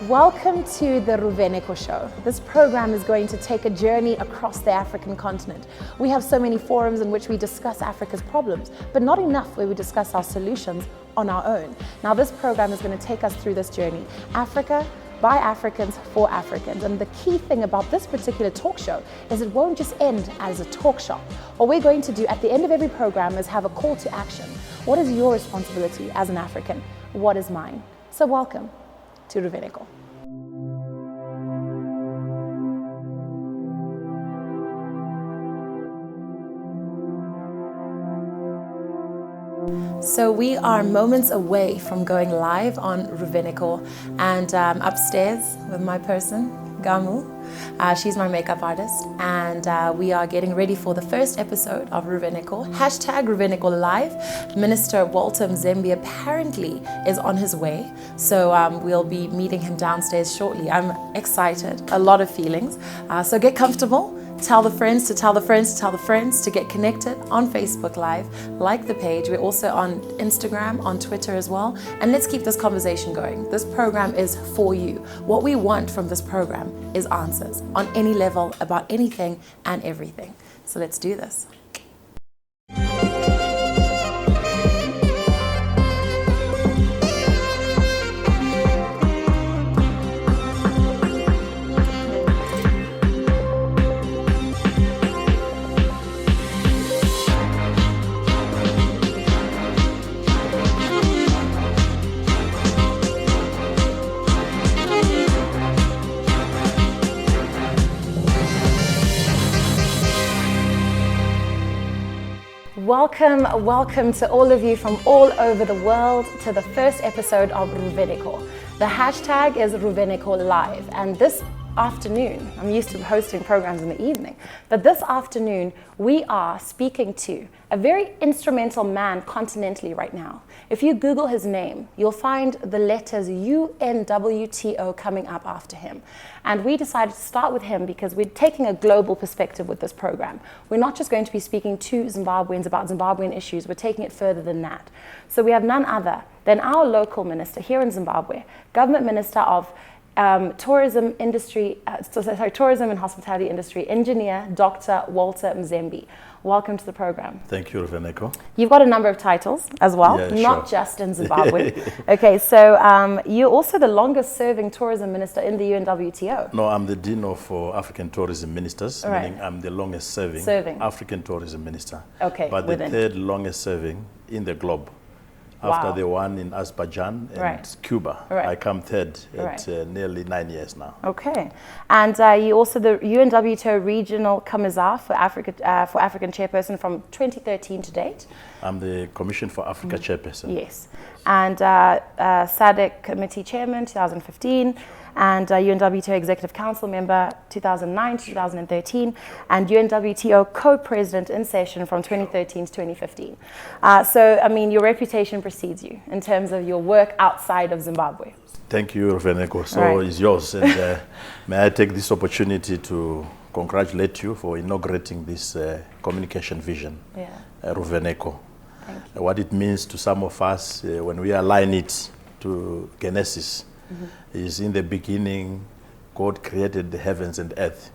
Welcome to the Ruvheneko Show. This program is going to take a journey across the African continent. We have so many forums in which we discuss Africa's problems, but not enough where we discuss our solutions on our own. Now this program is going to take us through this journey. Africa, by Africans, for Africans. And the key thing about this particular talk show is it won't just end as a talk show. What we're going to do at the end of every program is have a call to action. What is your responsibility as an African? What is mine? So welcome to Ruvheneko. So we are moments away from going live on Ruvheneko, and upstairs with my person, Gamu. She's my makeup artist, and we are getting ready for the first episode of Ruvheneko. Hashtag Ruvheneko Live. Minister Walter Mzembi apparently is on his way, so we'll be meeting him downstairs shortly. I'm excited, a lot of feelings. So get comfortable. Tell the friends to tell the friends to tell the friends to get connected on Facebook Live, like the page. We're also on Instagram, on Twitter as well. And let's keep this conversation going. This program is for you. What we want from this program is answers on any level about anything and everything. So let's do this. Welcome to all of you from all over the world to the first episode of Ruvheneko. The hashtag is Ruvheneko Live, and this afternoon, I'm used to hosting programs in the evening, but this afternoon we are speaking to a very instrumental man continentally right now. If you Google his name, you'll find the letters UNWTO coming up after him. And we decided to start with him because we're taking a global perspective with this program. We're not just going to be speaking to Zimbabweans about Zimbabwean issues, we're taking it further than that. So we have none other than our local minister here in Zimbabwe, Government Minister of Tourism and Hospitality Industry, Engineer Dr. Walter Mzembi. Welcome to the program. Thank you, Ruvheneko. You've got a number of titles as well, not just in Zimbabwe. Okay, so you're also the longest serving tourism minister in the UNWTO. No, I'm the Dean of African Tourism Ministers, meaning I'm the longest serving African tourism minister. Okay, but the third longest serving in the globe. After the one in Azerbaijan and Cuba. I come third at nearly 9 years now. Okay. And you also the UNWTO Regional Commissar for African Chairperson from 2013 to date. I'm the Commission for Africa Chairperson. Yes. And SADC Committee Chairman 2015. And UNWTO Executive Council member 2009 to 2013, and UNWTO co-president in session from 2013 to 2015. So, I mean, your reputation precedes you in terms of your work outside of Zimbabwe. Thank you, Ruvheneko. So it's yours. And may I take this opportunity to congratulate you for inaugurating this communication vision, Ruvheneko. Thank you. What it means to some of us when we align it to Genesis. Is in the beginning, God created the heavens and earth,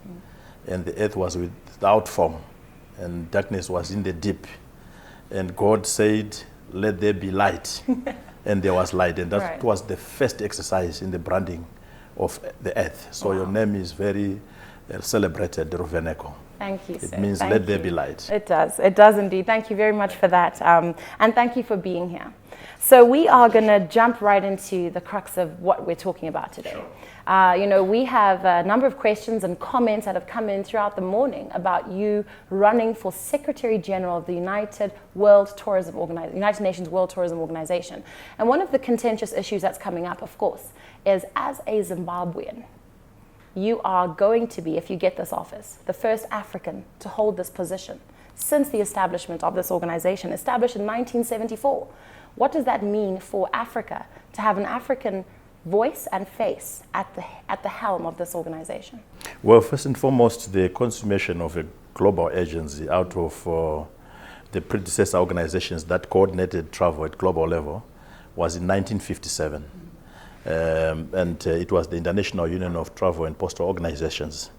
and the earth was without form, and darkness was in the deep. And God said, "Let there be light," and there was light. And that was the first exercise in the branding of the earth. So your name is very celebrated, Ruvheneko. Thank you, It means let there be light. It does indeed. Thank you very much for that, and thank you for being here. So we are going to jump right into the crux of what we're talking about today. You know, we have a number of questions and comments that have come in throughout the morning about you running for Secretary General of the United Nations World Tourism Organization. And one of the contentious issues that's coming up, of course, is as a Zimbabwean, you are going to be, if you get this office, the first African to hold this position since the establishment of this organization, established in 1974. What does that mean for Africa to have an African voice and face at the helm of this organization? Well, first and foremost, the consummation of a global agency out of the predecessor organizations that coordinated travel at global level was in 1957. and it was the International Union of Travel and Postal Organizations,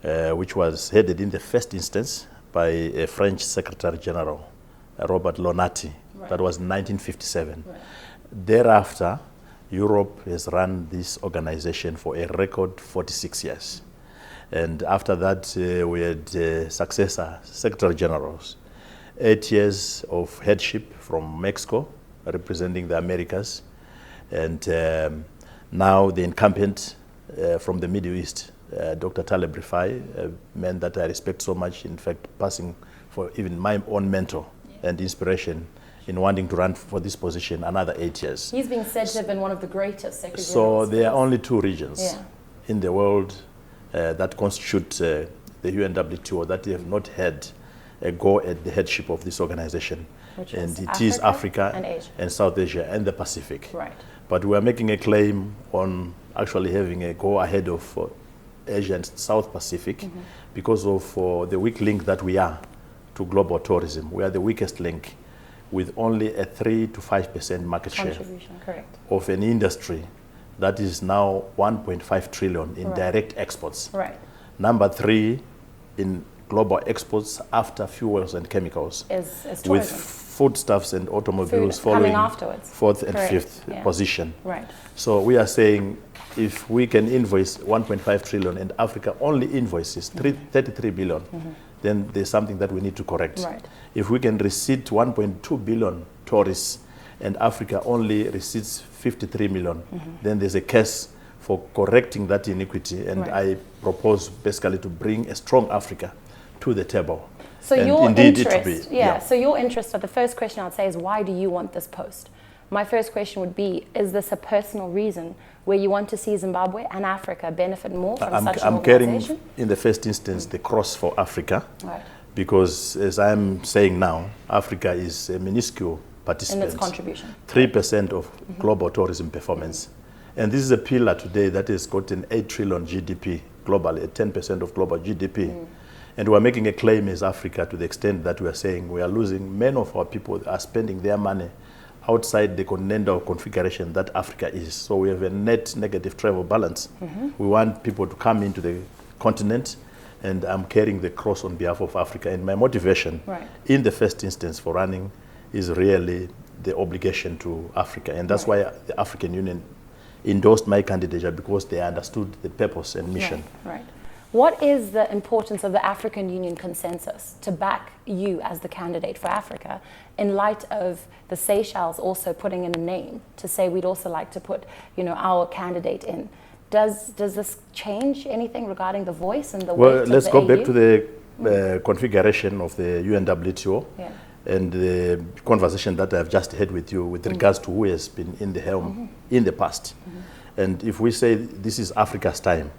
which was headed in the first instance by a French Secretary General, Robert Lonati. Right. That was in 1957. Right. Thereafter, Europe has run this organization for a record 46 years. And after that, we had successor Secretary Generals, 8 years of headship from Mexico, representing the Americas, and now the incumbent from the Middle East, Dr. Taleb Rifai, a man that I respect so much, in fact, passing for even my own mentor and inspiration in wanting to run for this position another 8 years. He's being said to have been one of the greatest secretaries. So there are only 2 regions in the world that constitute the UNWTO that have not had a go at the headship of this organization. And it is Africa and South Asia and the Pacific. Right. But we are making a claim on actually having a go ahead of Asia and South Pacific because of the weak link that we are to global tourism. We are the weakest link with only a 3 to 5% market share of an industry that is now 1.5 trillion in direct exports. Right. Number 3 in global exports after fuels and chemicals, is tourism. with foodstuffs and automobiles following afterwards. 4th and 5th position. Right. So we are saying if we can invoice 1.5 trillion and Africa only invoices 33 billion, then there's something that we need to correct. Right. If we can receive 1.2 billion tourists and Africa only receives 53 million, then there's a case for correcting that iniquity. And I propose basically to bring a strong Africa to the table. So and your indeed interest, so your interest, the first question I'd say is, why do you want this post? My first question would be, is this a personal reason where you want to see Zimbabwe and Africa benefit more from such an I'm organization? carrying, in the first instance, the cross for Africa, right. because as I'm saying now, Africa is a minuscule participant. In its contribution. 3% of global tourism performance. And this is a pillar today that has got an 8 trillion GDP globally, 10% of global GDP. And we're making a claim as Africa to the extent that we are saying we are losing, many of our people are spending their money outside the continental configuration that Africa is. So we have a net negative travel balance. We want people to come into the continent, and I'm carrying the cross on behalf of Africa. And my motivation in the first instance for running is really the obligation to Africa. And that's why the African Union endorsed my candidature, because they understood the purpose and mission. Right. What is the importance of the African Union consensus to back you as the candidate for Africa in light of the Seychelles also putting in a name to say we'd also like to put, our candidate in? Does this change anything regarding the voice and the weight of the AU? Well, let's go back to the configuration of the UNWTO and the conversation that I've just had with you with regards to who has been in the helm in the past. And if we say this is Africa's time,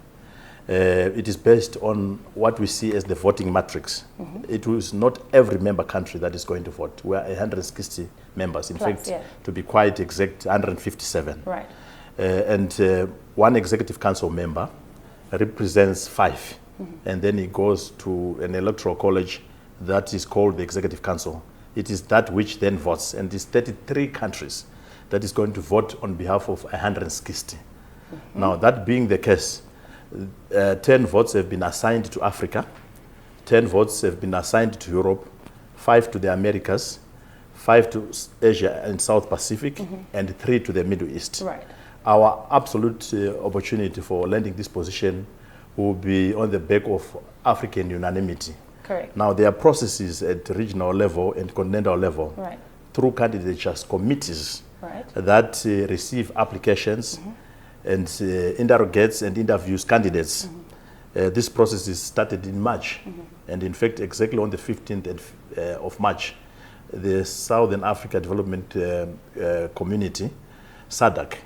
it is based on what we see as the voting matrix. It was not every member country that is going to vote. We are 160 members. In fact, to be quite exact, 157. Right. And one executive council member represents 5. And then it goes to an electoral college that is called the executive council. It is that which then votes. And it's 33 countries that is going to vote on behalf of 160. Now, that being the case, 10 votes have been assigned to Africa, 10 votes have been assigned to Europe, 5 to the Americas, 5 to Asia and South Pacific, and 3 to the Middle East. Right. Our absolute opportunity for landing this position will be on the back of African unanimity. Correct. Now, there are processes at regional level and continental level through candidatures committees that receive applications and interrogates and interviews candidates. This process is started in March. And in fact, exactly on the 15th of March, the Southern Africa Development Community, SADC,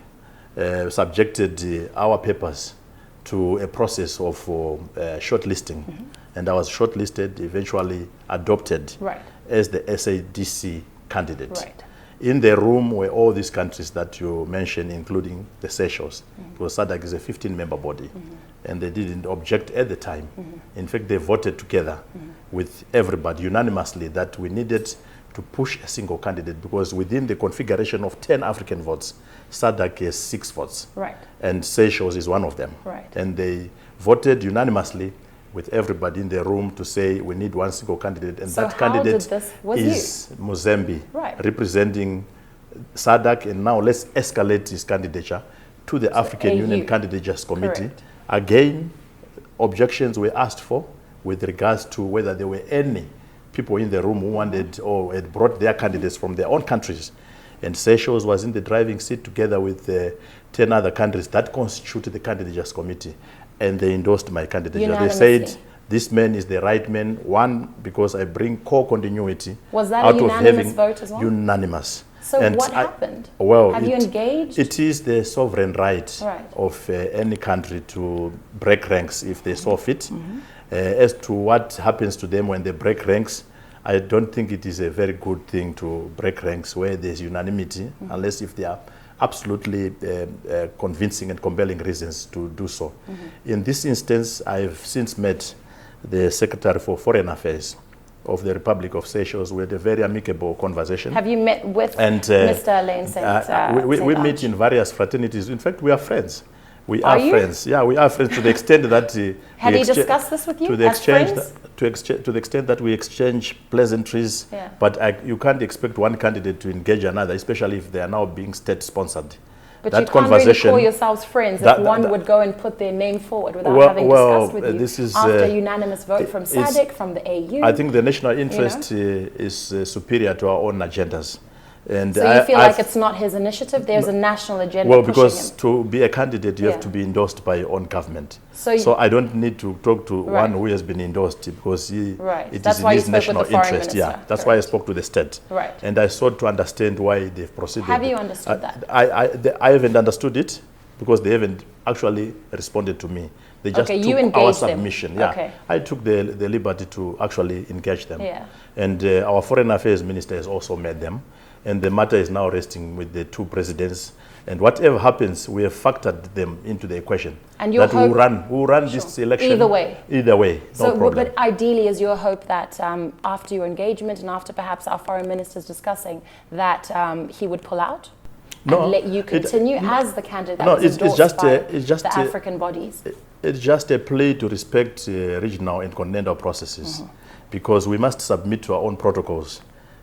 subjected our papers to a process of shortlisting. And I was shortlisted, eventually adopted as the SADC candidate. Right. In the room were all these countries that you mentioned, including the Seychelles, because SADC is a 15-member body, and they didn't object at the time. In fact, they voted together with everybody unanimously that we needed to push a single candidate, because within the configuration of 10 African votes, SADC has 6 votes. Right. And Seychelles is one of them. Right. And they voted unanimously with everybody in the room to say we need one single candidate. And so that candidate is you? Mzembi, right. representing SADC. And now let's escalate his candidature to the African Union Candidates Committee. Correct. Again, objections were asked for with regards to whether there were any people in the room who wanted or had brought their candidates from their own countries. And Seychelles was in the driving seat together with 10 other countries that constituted the Candidates Committee. And they endorsed my candidature. They said, this man is the right man, one, because I bring core continuity. Was that out a unanimous vote as well? Unanimous. So and what happened? Well, have you engaged? It is the sovereign right of any country to break ranks if they saw fit. As to what happens to them when they break ranks, I don't think it is a very good thing to break ranks where there's unanimity, unless if they are absolutely convincing and compelling reasons to do so. In this instance, I've since met the Secretary for Foreign Affairs of the Republic of Seychelles. We had a very amicable conversation. Have you met with Mr. Lane Saint? We meet in various fraternities. In fact, we are friends. We are friends. Yeah, we are friends to the extent that have he discussed this with you as friends? To the extent that we exchange pleasantries. Yeah. But you can't expect one candidate to engage another, especially if they are now being state-sponsored. But that you can't really call yourselves friends if one would go and put their name forward without having discussed with you this is, after a unanimous vote from SADC, from the AU. I think the national interest is superior to our own agendas. And so you feel like it's not his initiative? There's a national agenda Well, pushing because him. to be a candidate, you have to be endorsed by your own government. So I don't need to talk to one who has been endorsed, because it is in his national interest. Yeah, that's why I spoke to the state. Right. And I sought to understand why they've proceeded. Have you understood that? I haven't understood it, because they haven't actually responded to me. They just took our submission. Yeah, okay. I took the liberty to actually engage them. Yeah. And our Foreign Affairs Minister has also met them. And the matter is now resting with the 2 presidents. And whatever happens, we have factored them into the equation. And your hope who run this election. Either way. Either way, no problem. But ideally, is your hope that after your engagement and after perhaps our foreign ministers discussing that he would pull out? And let you continue as the candidate that was endorsed by the African bodies? It's just a plea to respect regional and continental processes, because we must submit to our own protocols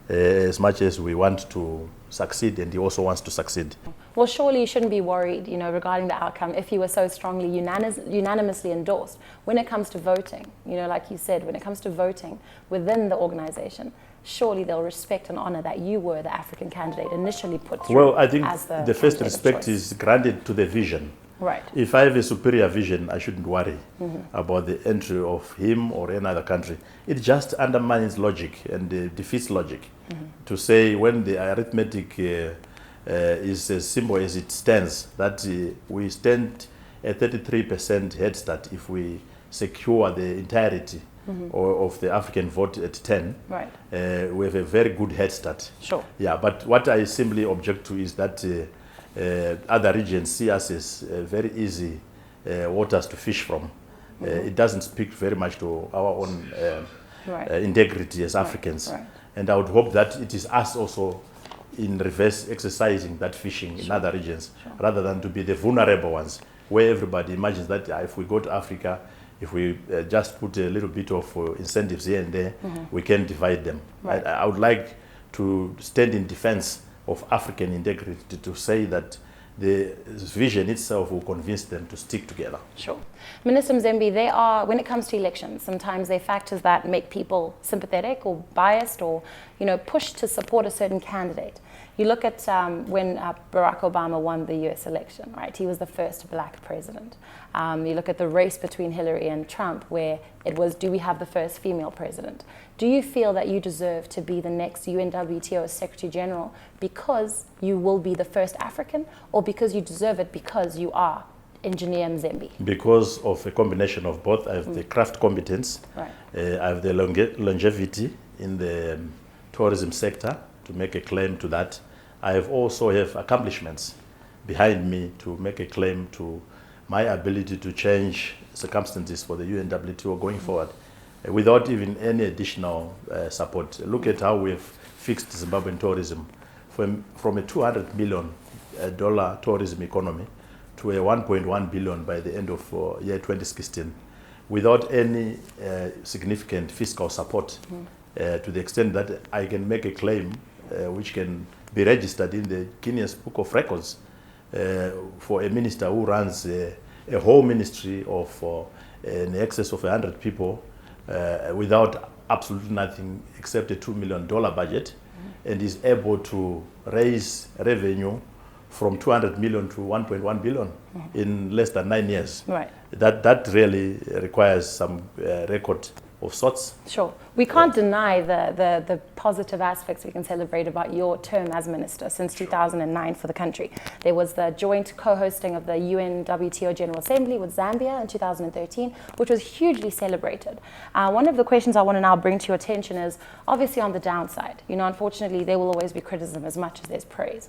as much as we want to succeed, and he also wants to succeed. Well, surely you shouldn't be worried, regarding the outcome if you were so strongly unanimously endorsed. When it comes to voting, like you said, when it comes to voting within the organization, surely they'll respect and honor that you were the African candidate initially put through. Well, I think as the first respect is granted to the vision. Right. If I have a superior vision, I shouldn't worry about the entry of him or any other country. It just undermines logic and defeats logic to say, when the arithmetic is as simple as it stands, that we stand a 33% head start if we secure the entirety of the African vote at 10. Right. We have a very good head start. Sure. Yeah, but what I simply object to is that other regions see us as very easy waters to fish from. It doesn't speak very much to our own integrity as Africans. Right. And I would hope that it is us also in reverse exercising that fishing in other regions, rather than to be the vulnerable ones, where everybody imagines that if we go to Africa, if we just put a little bit of incentives here and there, we can divide them. Right. I would like to stand in defense of African integrity, to say that the vision itself will convince them to stick together. Sure. Minister Mzembi, when it comes to elections, sometimes there are factors that make people sympathetic or biased or, push to support a certain candidate. You look at when Barack Obama won the US election, right? He was the first black president. You look at the race between Hillary and Trump, where it was, do we have the first female president? Do you feel that you deserve to be the next UNWTO Secretary General because you will be the first African, or because you deserve it because you are Engineer Mzembi? Because of a combination of both. I have the craft competence, right. I have the longevity in the tourism sector to make a claim to that. I have also have accomplishments behind me to make a claim to my ability to change circumstances for the UNWTO going forward. without even any additional support. Look at how we've fixed Zimbabwean tourism from a $200 million tourism economy to a 1.1 billion by the end of year 2016, without any significant fiscal support, to the extent that I can make a claim which can be registered in the Guinness Book of Records for a minister who runs a whole ministry of in excess of 100 people without absolutely nothing except a $2 million budget, and is able to raise revenue from 200 million to 1.1 billion in less than 9 years. Right. That really requires some record of sorts. Sure. We can't deny the positive aspects we can celebrate about your term as minister since 2009 for the country. There was the joint co-hosting of the UNWTO General Assembly with Zambia in 2013, which was hugely celebrated. One of the questions I want to now bring to your attention is obviously on the downside. You know, unfortunately, there will always be criticism as much as there's praise.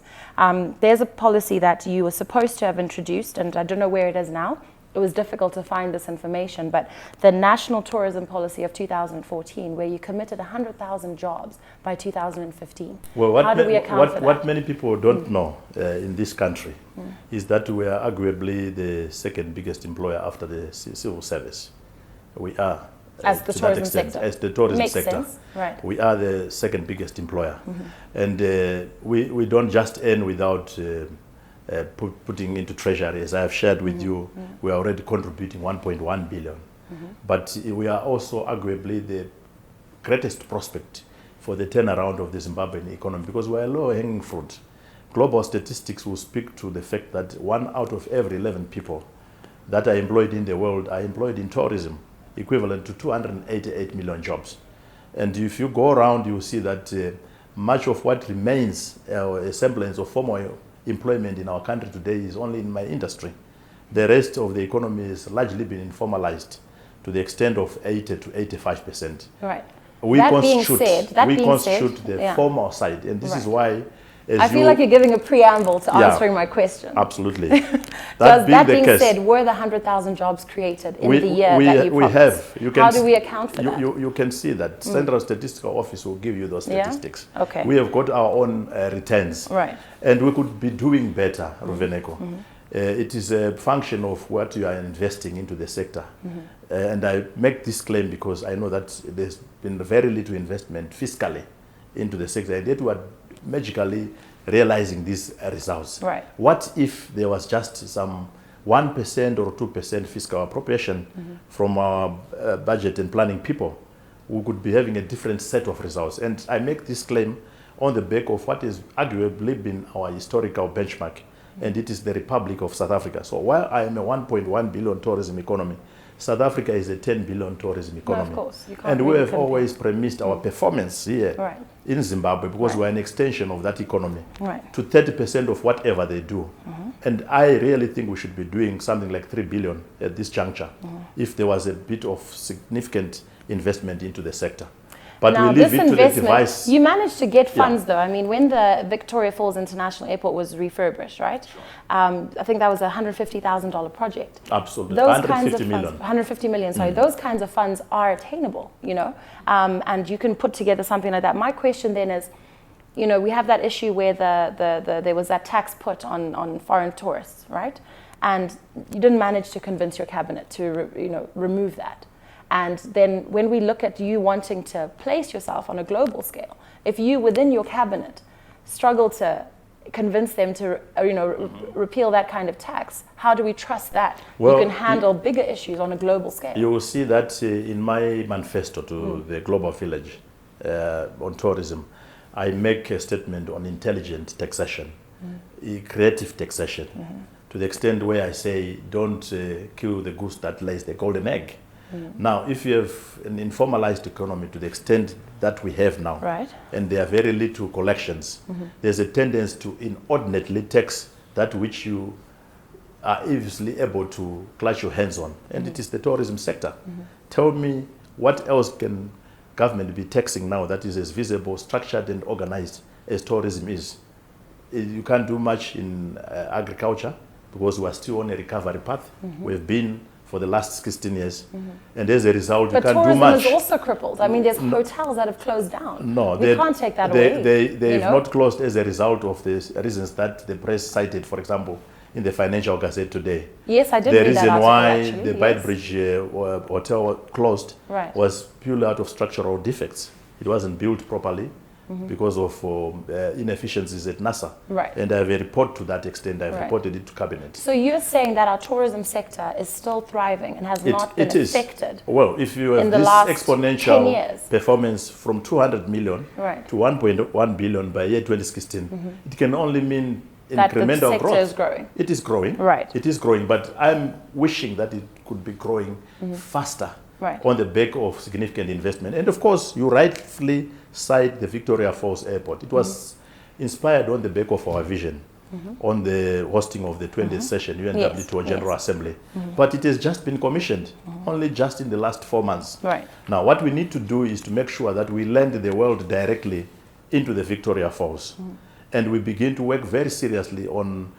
There's a policy that you were supposed to have introduced, and I don't know where it is now. It was difficult to find this information, but the National Tourism Policy of 2014, where you committed 100,000 jobs by 2015. Well, how do we account for that? What many people don't know in this country is that we are arguably the second biggest employer after the civil service. We are. As the tourism sector. As the tourism Makes sector. Sense. Right. We are the second biggest employer. And we don't just earn without putting into treasury. As I have shared with you, we are already contributing 1.1 billion. But we are also arguably the greatest prospect for the turnaround of the Zimbabwean economy, because we are low-hanging fruit. Global statistics will speak to the fact that 1 out of every 11 people that are employed in the world are employed in tourism, equivalent to 288 million jobs. And if you go around, you will see that much of what remains, a semblance of formal employment in our country today, is only in my industry. The rest of the economy is largely been informalized to the extent of 80 to 85%. Right. We That being said, the formal side, and this is why. I feel like you're giving a preamble to answering my question. Absolutely. That being said, were the 100,000 jobs created in the year that you promised? We have. How do we account for that? You can see that Central Statistical Office will give you those statistics. Yeah? Okay. We have got our own returns. Right. And we could be doing better, Ruvheneko. It is a function of what you are investing into the sector. And I make this claim because I know that there's been very little investment fiscally into the sector, and yet we are magically realizing these results. Right. What if there was just some 1% or 2% fiscal appropriation from our budget and planning people? We could be having a different set of results. And I make this claim on the back of what has arguably been our historical benchmark, and it is the Republic of South Africa. So while I am a 1.1 billion tourism economy, South Africa is a 10 billion tourism economy. Well, of course. You can't And we really have compare. always premised our performance here in Zimbabwe, because we are an extension of that economy to 30% of whatever they do. And I really think we should be doing something like 3 billion at this juncture if there was a bit of significant investment into the sector. But now, we leave this it to the investment, device. you managed to get funds though. I mean, when the Victoria Falls International Airport was refurbished, right? I think that was a $150,000 project. Absolutely. Those 150 kinds of million. funds, 150 million, sorry. Those kinds of funds are attainable, you know, and you can put together something like that. My question then is, you know, we have that issue where there was that tax put on foreign tourists, right? And you didn't manage to convince your cabinet to, remove that. And then when we look at you wanting to place yourself on a global scale, if you within your cabinet struggle to convince them to, repeal that kind of tax, how do we trust that you can handle bigger issues on a global scale? You will see that in my manifesto to the Global Village on tourism, I make a statement on intelligent taxation, creative taxation, to the extent where I say, don't kill the goose that lays the golden egg. Now, if you have an informalized economy to the extent that we have now, and there are very little collections, there's a tendency to inordinately tax that which you are easily able to clutch your hands on, and it is the tourism sector. Tell me, what else can government be taxing now that is as visible, structured, and organized as tourism is? You can't do much in agriculture because we are still on a recovery path. We've been for the last 16 years. And as a result, you But can't do tourism much. is also crippled. I mean, there's hotels that have closed down. No, we can't take that away. They've not closed as a result of the reasons that the press cited, for example, in the Financial Gazette today. Yes, I did the read that article, why actually. the Beitbridge Hotel closed was purely out of structural defects. It wasn't built properly because of inefficiencies at NASA. And I have a report to that extent. I've reported it to Cabinet. So you're saying that our tourism sector is still thriving and has not been affected? Well, if you have this exponential performance from 200 million to 1.1 billion by year 2016, it can only mean incremental growth. Is growing. It is growing. It is growing, but I'm wishing that it could be growing faster on the back of significant investment. And of course, you rightfully cite the Victoria Falls Airport. It was inspired on the back of our vision on the hosting of the 20th session, UNWTO General Assembly. But it has just been commissioned, only just in the last 4 months. Now, what we need to do is to make sure that we land the world directly into the Victoria Falls. And we begin to work very seriously on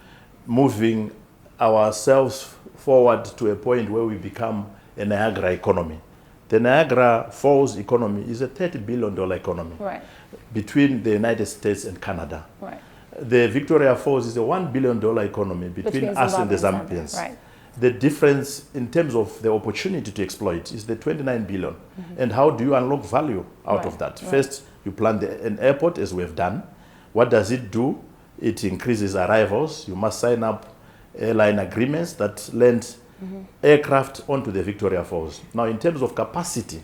moving ourselves forward to a point where we become a Niagara economy. The Niagara Falls economy is a $30 billion economy between the United States and Canada. The Victoria Falls is a $1 billion economy between us and the Zambians. The difference in terms of the opportunity to exploit is the 29 billion. And how do you unlock value out of that? First, you plan an airport, as we have done. What does it do? It increases arrivals. You must sign up airline agreements that lend aircraft onto the Victoria Falls. Now, in terms of capacity,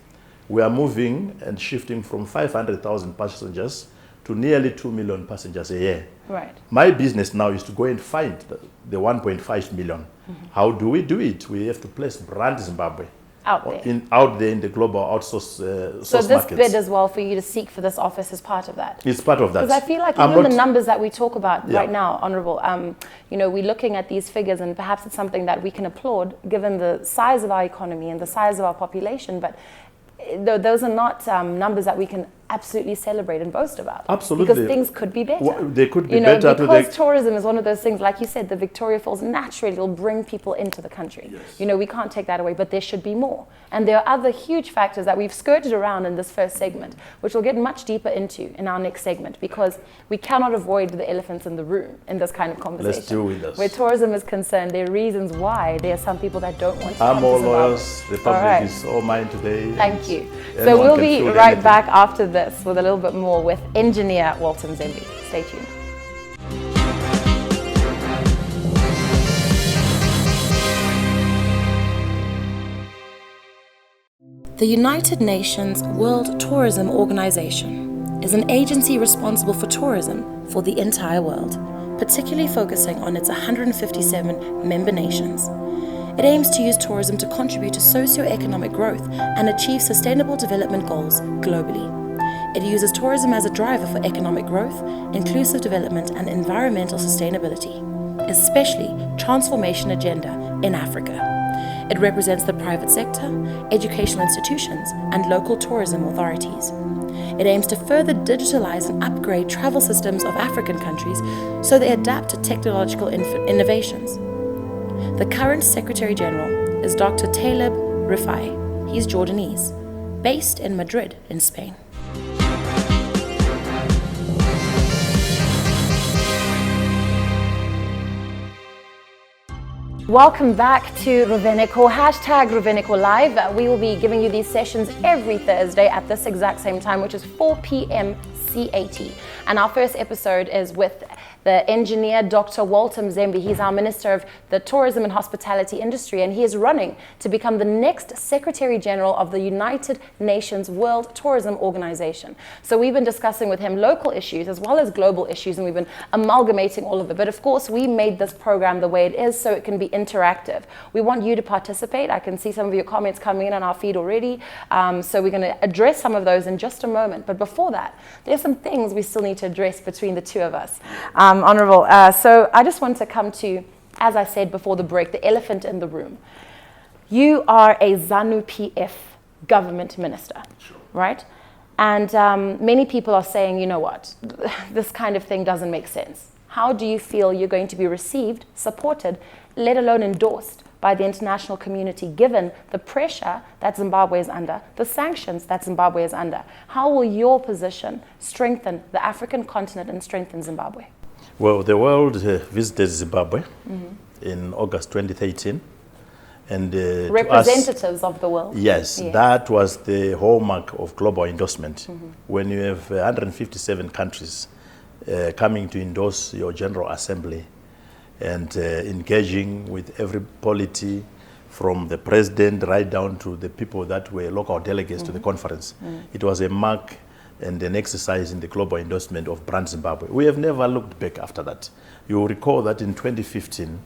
we are moving and shifting from 500,000 passengers to nearly 2 million passengers a year. My business now is to go and find the 1.5 million. How do we do it? We have to place brand Zimbabwe out there in the global outsource so this markets. bid as well for you to seek for this office is part of that? It's part of that. Because I feel like even the numbers that we talk about right now, Honourable, you know, we're looking at these figures and perhaps it's something that we can applaud given the size of our economy and the size of our population, but those are not numbers that we can absolutely celebrate and boast about. Absolutely. Because things could be better. Well, they could be better. Because tourism is one of those things, like you said, the Victoria Falls naturally will bring people into the country. You know, we can't take that away, but there should be more. And there are other huge factors that we've skirted around in this first segment, which we'll get much deeper into in our next segment, because we cannot avoid the elephants in the room in this kind of conversation. Let's do with us. Where tourism is concerned, there are reasons why there are some people that don't want to come I'm all to Zimbabwe. lawyers. The public is all mine today. Thank you. So we'll be right back after this with a little bit more with engineer Walter Mzembi. Stay tuned. The United Nations World Tourism Organization is an agency responsible for tourism for the entire world, particularly focusing on its 157 member nations. It aims to use tourism to contribute to socio-economic growth and achieve sustainable development goals globally. It uses tourism as a driver for economic growth, inclusive development, and environmental sustainability, especially transformation agenda in Africa. It represents the private sector, educational institutions, and local tourism authorities. It aims to further digitalize and upgrade travel systems of African countries so they adapt to technological innovations. The current Secretary General is Dr. Taleb Rifai. He's Jordanese, based in Madrid in Spain. Welcome back to Ruvheneko, #Ruvheneko Live. We will be giving you these sessions every Thursday at this exact same time, which is 4 p.m. CAT. And our first episode is with the engineer, Dr. Walter Mzembi. He's our Minister of the Tourism and Hospitality Industry, and he is running to become the next Secretary General of the United Nations World Tourism Organization. So we've been discussing with him local issues as well as global issues, and we've been amalgamating all of it. But of course, we made this program the way it is so it can be interactive. We want you to participate. I can see some of your comments coming in on our feed already. So we're going to address some of those in just a moment. But before that, there's some things we still need to address between the two of us. Honourable, so I just want to come to, as I said before the break, the elephant in the room. You are a ZANU-PF government minister, right? And many people are saying, you know what, this kind of thing doesn't make sense. How do you feel you're going to be received, supported, let alone endorsed by the international community, given the pressure that Zimbabwe is under, the sanctions that Zimbabwe is under? How will your position strengthen the African continent and strengthen Zimbabwe? Well, the world visited Zimbabwe in August 2013. And representatives of the world. Yes, that was the hallmark of global endorsement. When you have 157 countries coming to endorse your General Assembly and engaging with every polity, from the president right down to the people that were local delegates to the conference. It was a mark and an exercise in the global endorsement of brand Zimbabwe. We have never looked back after that. You will recall that in 2015,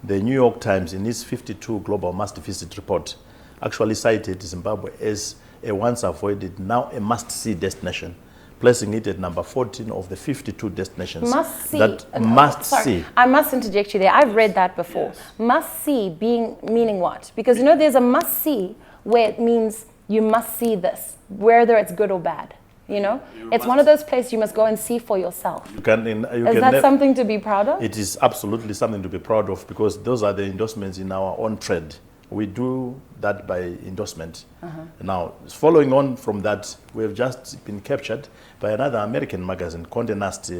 the New York Times, in its 52 Global Must-Visit report, actually cited Zimbabwe as a once avoided, now a must-see destination, placing it at number 14 of the 52 destinations. Must-see. That must-see. I must interject you there. I've read that before. Yes. Must-see meaning what? Because you know there's a must-see where it means you must see this, whether it's good or bad. You know, it's one of those places you must go and see for yourself. Is that something to be proud of? It is absolutely something to be proud of, because those are the endorsements in our own trade. We do that by endorsement. Now, following on from that, we have just been captured by another American magazine, Condé Nast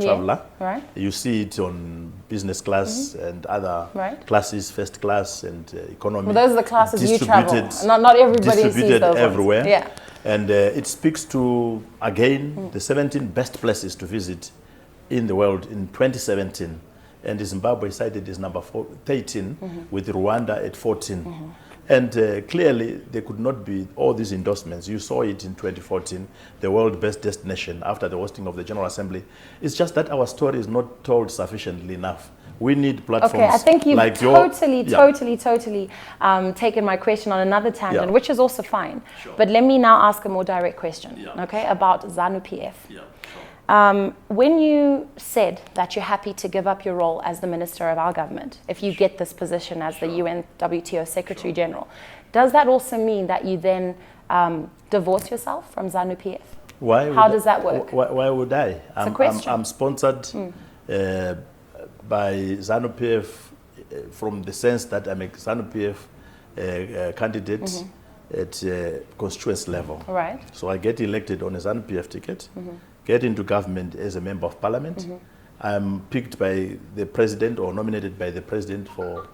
Traveler. Right. You see it on business class and other classes, first class and economy. Well, those are the classes you travel. Not everybody sees those everywhere. Ones. Yeah. And it speaks to, again, the 17 best places to visit in the world in 2017. And Zimbabwe cited as number 13, with Rwanda at 14. And clearly, there could not be all these endorsements. You saw it in 2014, the world best destination after the hosting of the General Assembly. It's just that our story is not told sufficiently enough. We need platforms. Okay, I think you've like totally taken my question on another tangent, which is also fine. Sure. But let me now ask a more direct question, okay, about ZANU-PF. Yeah, sure. When you said that you're happy to give up your role as the minister of our government, if you get this position as the UNWTO Secretary General, does that also mean that you then divorce yourself from ZANU-PF? How does that work? Why would I? It's a question. I'm sponsored by ZANU-PF from the sense that I'm a ZANU-PF candidate at constituency level. Right. So I get elected on a ZANU-PF ticket, get into government as a member of parliament. I'm picked by the president or nominated by the president for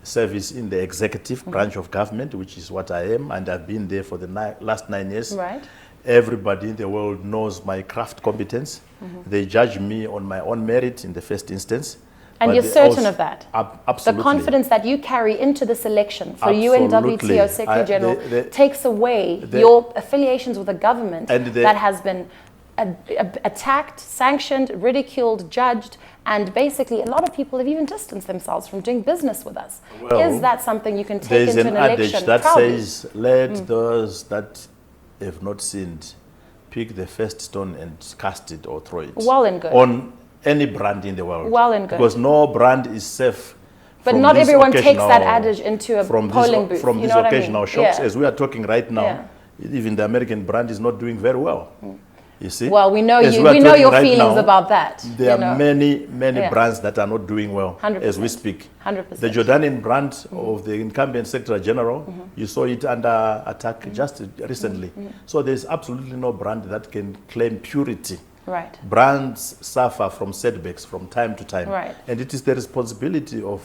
service in the executive branch of government, which is what I am, and I've been there for the last 9 years. Right. Everybody in the world knows my craft competence. They judge me on my own merit in the first instance. And you're certain of that? Absolutely. The confidence that you carry into this election for UNWTO Secretary General takes away your affiliations with a government that has been attacked, sanctioned, ridiculed, judged, and basically a lot of people have even distanced themselves from doing business with us. Well, is that something you can take into an election that proudly? Says, let those that have not sinned pick the first stone and cast it or throw it. Well and good. On any brand in the world. Well and good. Because no brand is safe. But not everyone takes that adage into a polling booth. From these occasional shocks, as we are talking right now, even the American brand is not doing very well. You see? Well, we know your feelings about that. There are many brands that are not doing well 100%. As we speak. 100%. The Jordanian brand of the incumbent Secretary General, you saw it under attack just recently. So there's absolutely no brand that can claim purity. Right. Brands suffer from setbacks from time to time. Right. And it is the responsibility of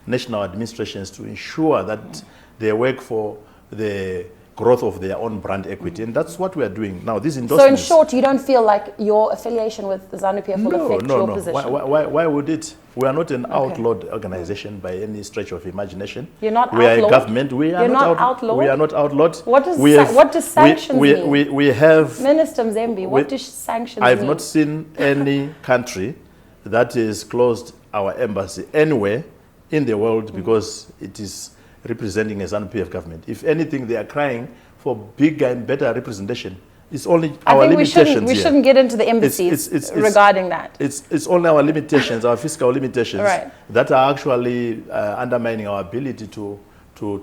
national administrations to ensure that they work for the growth of their own brand equity. And that's what we are doing now. These endorsements. So in short, you don't feel like your affiliation with the ZANU-PF will affect your position? Why would it? We are not an outlawed organization by any stretch of imagination. You're not outlawed? We are a government. We are not outlawed? We are not outlawed. What does sanctions mean? We have... Minister Mzembi, what does sanctions mean? I've not seen any country that has closed our embassy anywhere in the world because it is representing a ZANU-PF government. If anything, they are crying for bigger and better representation. It's only our limitations. We shouldn't get into the embassies regarding that. It's only our limitations, our fiscal limitations, that are actually undermining our ability to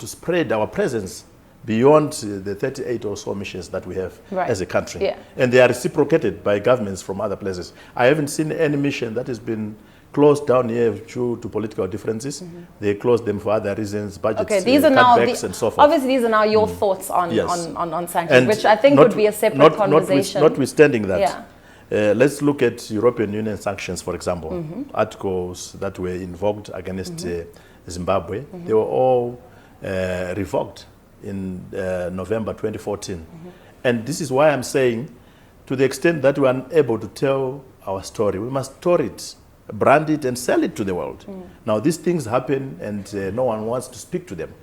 spread our presence beyond the 38 or so missions that we have as a country. And they are reciprocated by governments from other places. I haven't seen any mission that has been closed down here due to political differences. They closed them for other reasons, budgets, okay, these are now and so forth. Obviously, these are now your thoughts on, Yes. on sanctions, And which I think would be a separate conversation. Notwithstanding that, Yeah. let's look at European Union sanctions, for example. Articles that were invoked against Zimbabwe, they were all revoked in November 2014. And this is why I'm saying, to the extent that we are unable to tell our story, we must store it, brand it, and sell it to the world. Now, these things happen, and no one wants to speak to them.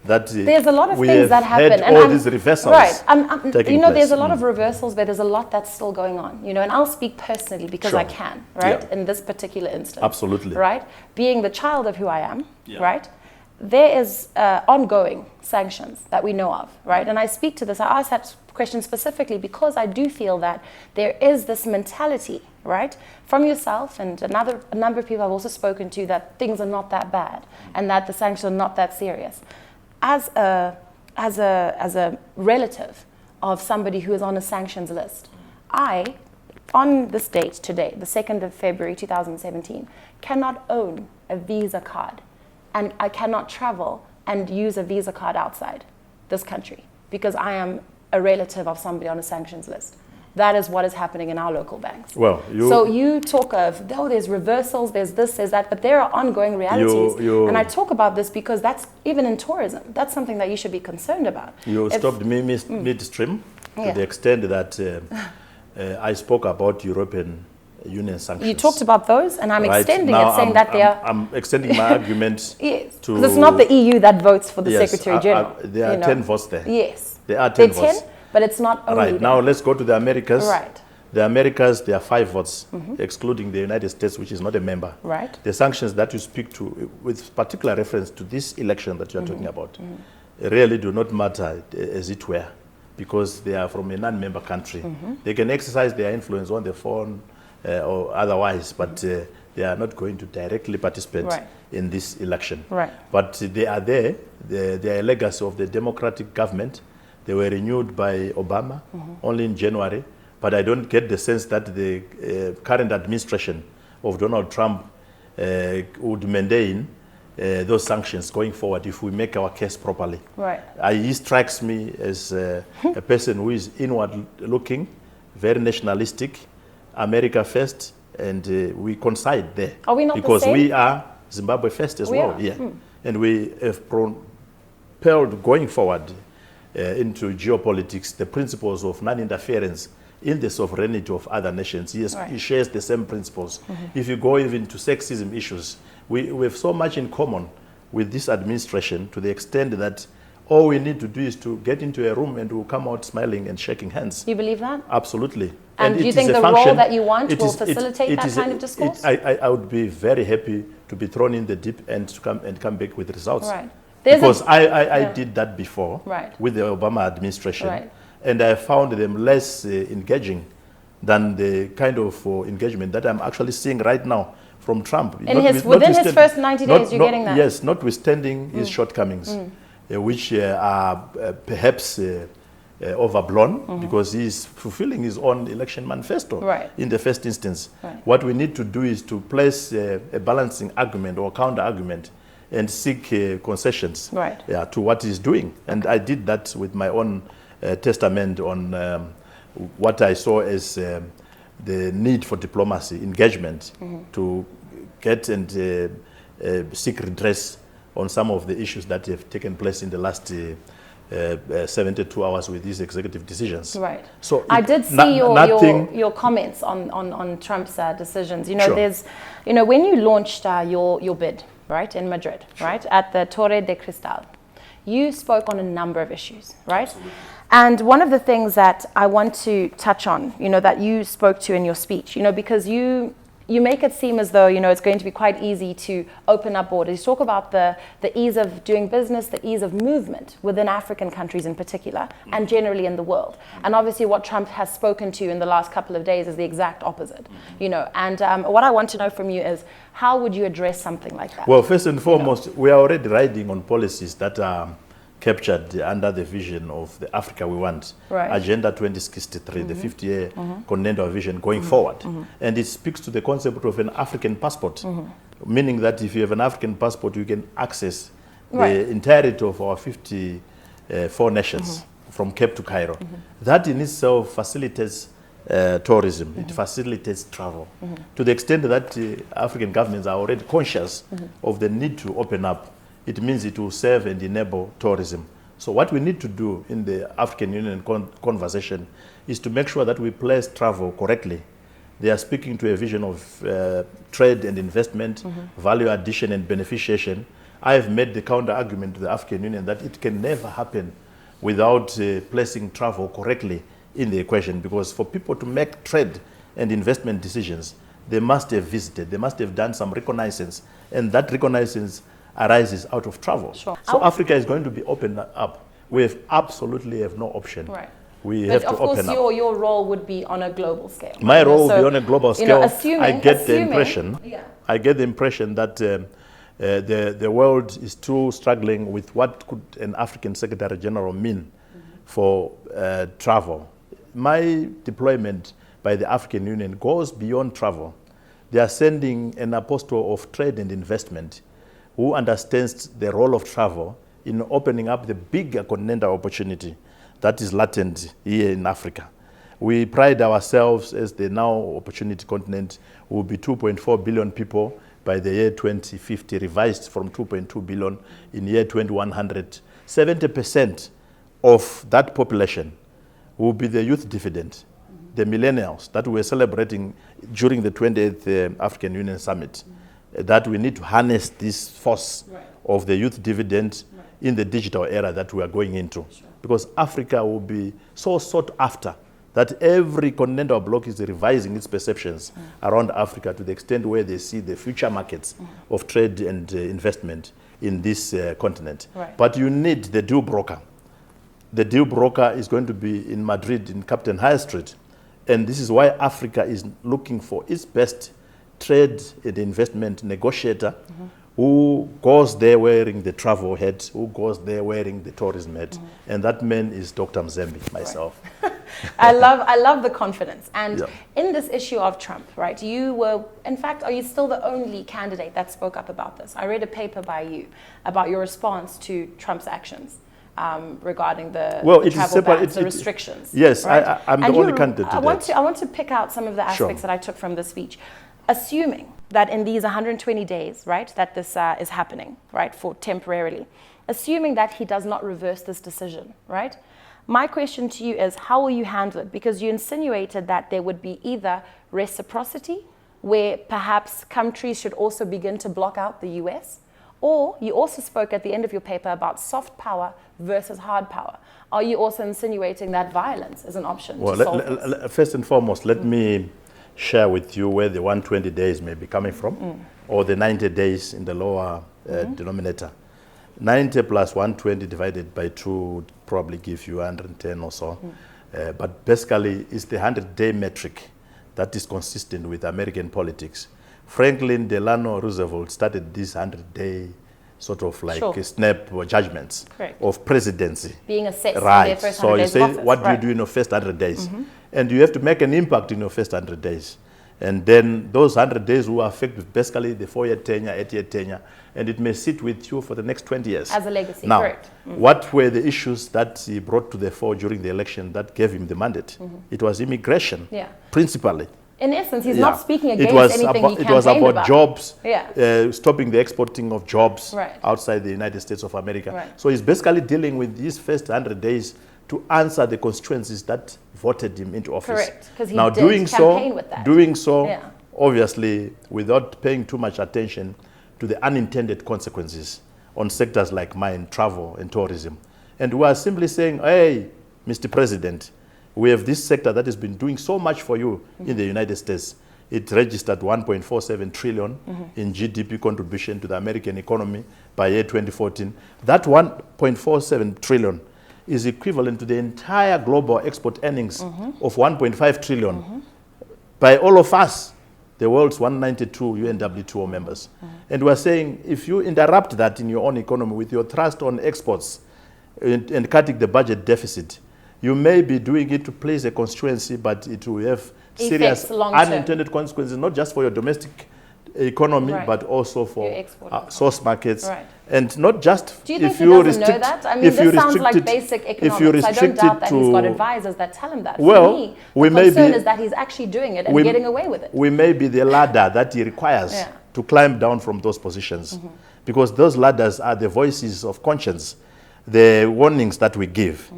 That there's a lot of things that happen, and all these reversals. Right, taking you know, place. there's a lot of reversals, but there's a lot that's still going on. You know, and I'll speak personally because I can, right? In this particular instance, absolutely, right? Being the child of who I am, right? There is ongoing sanctions that we know of, right? And I speak to this. I ask that question specifically because I do feel that there is this mentality, right, from yourself and a number of people I've also spoken to, that things are not that bad and that the sanctions are not that serious. As a relative of somebody who is on a sanctions list, I, on this date today, the 2nd of February 2017, cannot own a Visa card, and I cannot travel and use a Visa card outside this country because I am a relative of somebody on a sanctions list. That is what is happening in our local banks. Well, so you talk of, there's reversals, there's this, there's that, but there are ongoing realities. And I talk about this because that's, even in tourism, that's something that you should be concerned about. You stopped me midstream to the extent that I spoke about European Union sanctions. You talked about those, and I'm extending it, saying that they are... I'm extending my argument yes, to... because it's not the EU that votes for the Secretary General. There are 10 votes there. Yes. There are 10 votes. 10, but it's not only Right, now let's go to the Americas. Right. The Americas, there are 5 votes, excluding the United States, which is not a member. Right. The sanctions that you speak to, with particular reference to this election that you are talking about, really do not matter, as it were, because they are from a non-member country. They can exercise their influence on the phone or otherwise, but they are not going to directly participate in this election. Right. But they are there. They are a legacy of the democratic government. They were renewed by Obama only in January. But I don't get the sense that the current administration of Donald Trump would maintain those sanctions going forward if we make our case properly. Right. He strikes me as a person who is inward-looking, very nationalistic, America first, and we coincide there. Are we not because the same? We are Zimbabwe first as well. Are. Yeah. And we have propelled going forward into geopolitics the principles of non-interference in the sovereignty of other nations. Yes, he shares the same principles. If you go even to sexism issues, we have so much in common with this administration, to the extent that all we need to do is to get into a room and we'll come out smiling and shaking hands. You believe that? Absolutely. And do you think the role that you want will facilitate that kind of discourse? I would be very happy to be thrown in the deep end to come back with results. Right. Because I did that before with the Obama administration. Right. And I found them less engaging than the kind of engagement that I'm actually seeing right now from Trump. Within his first 90 days, you're getting that? Yes, notwithstanding his shortcomings, which are perhaps overblown, because he's fulfilling his own election manifesto in the first instance. Right. What we need to do is to place a balancing argument or counter-argument and seek concessions to what he's doing. And I did that with my own testament on what I saw as the need for diplomacy, engagement, to get and seek redress on some of the issues that have taken place in the last 72 hours with these executive decisions. Right. So I did see your comments on Trump's decisions. You know, there's, you know, when you launched your bid, right, in Madrid, right, at the Torre de Cristal, you spoke on a number of issues, right? Absolutely. And one of the things that I want to touch on, you know, that you spoke to in your speech, you know, because you make it seem as though, you know, it's going to be quite easy to open up borders. You talk about the ease of doing business, the ease of movement within African countries in particular, and generally in the world. And obviously what Trump has spoken to in the last couple of days is the exact opposite, you know. And what I want to know from you is, how would you address something like that? Well, first and foremost, we are already riding on policies that are captured under the vision of the Africa we want, Agenda 2063, the 50-year continental vision going forward. And it speaks to the concept of an African passport, meaning that if you have an African passport, you can access the entirety of our 54 nations from Cape to Cairo. That in itself facilitates tourism, it facilitates travel. To the extent that African governments are already conscious of the need to open up, it means it will serve and enable tourism. So what we need to do in the African Union conversation is to make sure that we place travel correctly. They are speaking to a vision of trade and investment, value addition and beneficiation. I have made the counter argument to the African Union that it can never happen without placing travel correctly in the equation, because for people to make trade and investment decisions, they must have visited, they must have done some reconnaissance, and that reconnaissance arises out of travel. So Africa is going to be opened up. We absolutely have no option. We have to open up. But of course your role would be on a global scale. My role will be on a global scale. I get the impression that the world is too struggling with what could an African Secretary General mean for travel. My deployment by the African Union goes beyond travel. They are sending an apostle of trade and investment who understands the role of travel in opening up the bigger continental opportunity that is latent here in Africa. We pride ourselves as the now opportunity continent. We will be 2.4 billion people by the year 2050, revised from 2.2 billion in year 2100. 70% of that population will be the youth dividend, the millennials that we're celebrating during the 28th African Union Summit, that we need to harness this force of the youth dividend in the digital era that we are going into. Because Africa will be so sought after that every continental bloc is revising its perceptions around Africa to the extent where they see the future markets of trade and investment in this continent. But you need the deal broker. The deal broker is going to be in Madrid, in Captain High Street. And this is why Africa is looking for its best trade and investment negotiator who goes there wearing the travel hat, who goes there wearing the tourism hat. And that man is Dr. Mzembi, myself. I love the confidence. And in this issue of Trump, right, you were, in fact, are you still the only candidate that spoke up about this? I read a paper by you about your response to Trump's actions. Regarding the travel bans, the restrictions. Yes, right? I'm the only candidate. I want to pick out some of the aspects that I took from the speech. Assuming that in these 120 days, right, that this is happening, right, for temporarily, assuming that he does not reverse this decision, right, my question to you is, how will you handle it? Because you insinuated that there would be either reciprocity, where perhaps countries should also begin to block out the US, or you also spoke at the end of your paper about soft power versus hard power. Are you also insinuating that violence is an option to solve this? First and foremost, let me share with you where the 120 days may be coming from, or the 90 days in the lower denominator. 90 plus 120 divided by 2 would probably give you 110 or so. But basically, it's the 100-day metric that is consistent with American politics. Franklin Delano Roosevelt started this 100-day sort of like snap or judgments of presidency. Being assessed in their first 100 so you days say, office. what do you do in your first 100 days? And you have to make an impact in your first 100 days. And then those 100 days will affect basically the 4-year tenure, 8-year tenure, and it may sit with you for the next 20 years. As a legacy, now, correct. What were the issues that he brought to the fore during the election that gave him the mandate? It was immigration, principally. In essence, he's not speaking against anything he campaigned about. It was about jobs, Yeah. stopping the exporting of jobs Right. outside the United States of America. Right. So he's basically dealing with these first 100 days to answer the constituencies that voted him into office. Correct, because he now, did doing campaign with that. Doing so, Yeah. obviously, without paying too much attention to the unintended consequences on sectors like mine, travel and tourism. And we are simply saying, hey, Mr. President, we have this sector that has been doing so much for you in the United States. It registered 1.47 trillion in GDP contribution to the American economy by year 2014. That 1.47 trillion is equivalent to the entire global export earnings of 1.5 trillion by all of us, the world's 192 UNWTO members. And we're saying, if you interrupt that in your own economy with your thrust on exports, and cutting the budget deficit, you may be doing it to please a constituency, but it will have serious unintended consequences, not just for your domestic economy, but also for source markets. Right. And not just do you think he doesn't know that? I mean, this sounds like basic economics. I don't doubt that he's got advisors that tell him that. Well, for me, the concern is that he's actually doing it and getting away with it. We may be the ladder that he requires to climb down from those positions. Because those ladders are the voices of conscience, the warnings that we give.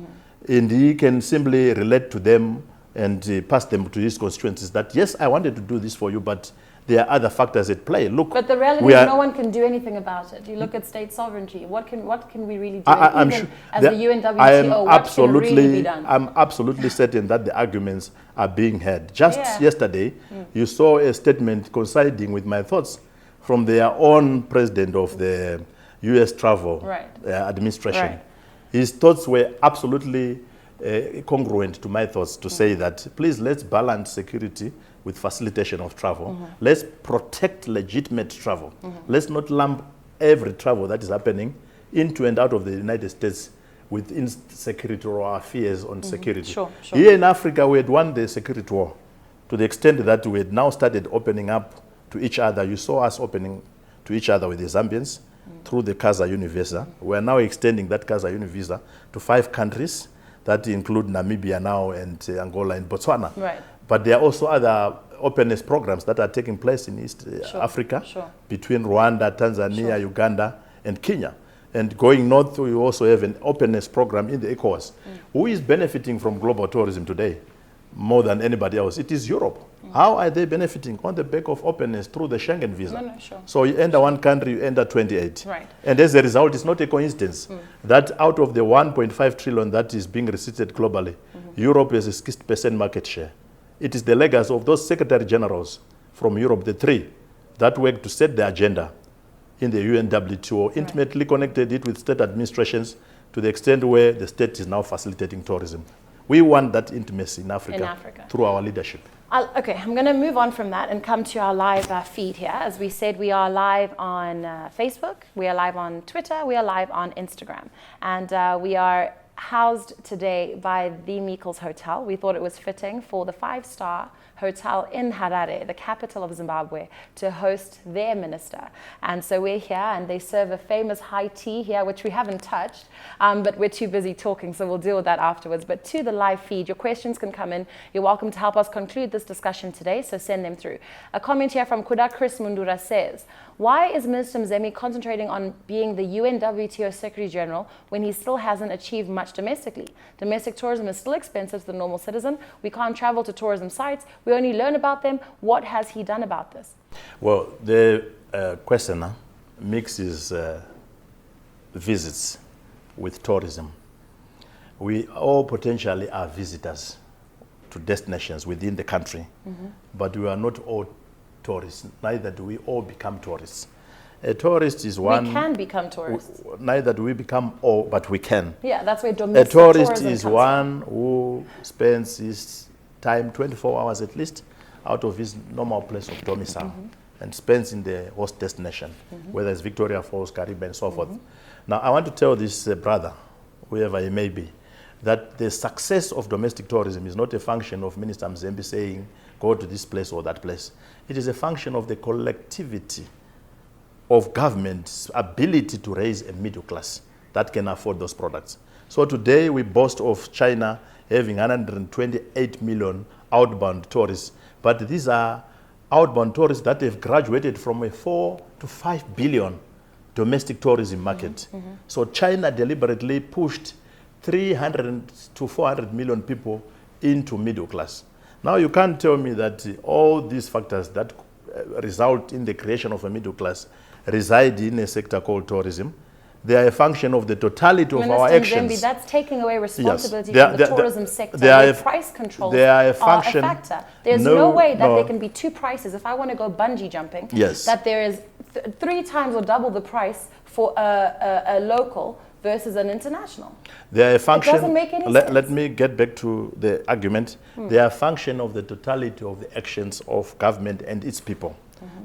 And he can simply relate to them and pass them to his constituencies that, yes, I wanted to do this for you, but there are other factors at play. Look, but the reality is no one can do anything about it. You look at state sovereignty. What can we really do? I'm sure as the UNWTO, what can really be done? I'm absolutely certain that the arguments are being heard. Just yesterday, you saw a statement coinciding with my thoughts from their own president of the U.S. Travel Administration. Right. His thoughts were absolutely congruent to my thoughts to say that, please, let's balance security with facilitation of travel. Let's protect legitimate travel. Let's not lump every travel that is happening into and out of the United States with insecurity or our fears on security. Sure. Here in Africa, we had won the security war to the extent that we had now started opening up to each other. You saw us opening to each other with the Zambians through the Casa Univisa. We are now extending that Casa Univisa to 5 countries that include Namibia now and Angola and Botswana. Right. But there are also other openness programs that are taking place in East Africa between Rwanda, Tanzania, Uganda, and Kenya. And going north, we also have an openness program in the ECOWAS. Who is benefiting from global tourism today more than anybody else? It is Europe. How are they benefiting? On the back of openness through the Schengen visa. So you enter one country, you enter 28. Right. And as a result, it's not a coincidence that out of the 1.5 trillion that is being receipted globally, Europe has a 60% market share. It is the legacy of those secretary generals from Europe, the 3, that work to set the agenda in the UNWTO, intimately connected it with state administrations to the extent where the state is now facilitating tourism. We want that intimacy in Africa through our leadership. Okay, I'm going to move on from that and come to our live feed here. As we said, we are live on Facebook, we are live on Twitter, we are live on Instagram. And we are housed today by the Meikles Hotel. We thought it was fitting for the 5-star hotel in Harare, the capital of Zimbabwe, to host their minister. And so we're here, and they serve a famous high tea here, which we haven't touched, but we're too busy talking, so we'll deal with that afterwards. But to the live feed, your questions can come in. You're welcome to help us conclude this discussion today, so send them through. A comment here from Kuda Chris Mundura says, why is Minister Mzembi concentrating on being the UNWTO Secretary General when he still hasn't achieved much domestically? Domestic tourism is still expensive to the normal citizen. We can't travel to tourism sites. We only learn about them. What has he done about this? Well, the questioner mixes visits with tourism. We all potentially are visitors to destinations within the country, but we are not all tourists. Neither do we all become tourists. A tourist is one... We can become tourists. Neither do we become all, but we can. Yeah, that's where domestic tourism is. A tourist is comes one who spends his time 24 hours at least out of his normal place of domicile and spends in the host destination, whether it's Victoria Falls, Caribbean, and so forth. Now, I want to tell this brother, whoever he may be, that the success of domestic tourism is not a function of Minister Mzembi saying, go to this place or that place. It is a function of the collectivity of government's ability to raise a middle class that can afford those products. So today we boast of China having 128 million outbound tourists, but these are outbound tourists that have graduated from a 4 to 5 billion domestic tourism market. So China deliberately pushed 300 to 400 million people into middle class. Now you can't tell me that all these factors that result in the creation of a middle class reside in a sector called tourism. They are a function of the totality of our actions. Mzembi, that's taking away responsibility from the tourism sector. Price controls are a factor. There's no way that there can be 2 prices. If I want to go bungee jumping, that there is 3 times or double the price for a local versus an international. They are a function. It doesn't make any sense. Let me get back to the argument. They are a function of the totality of the actions of government and its people.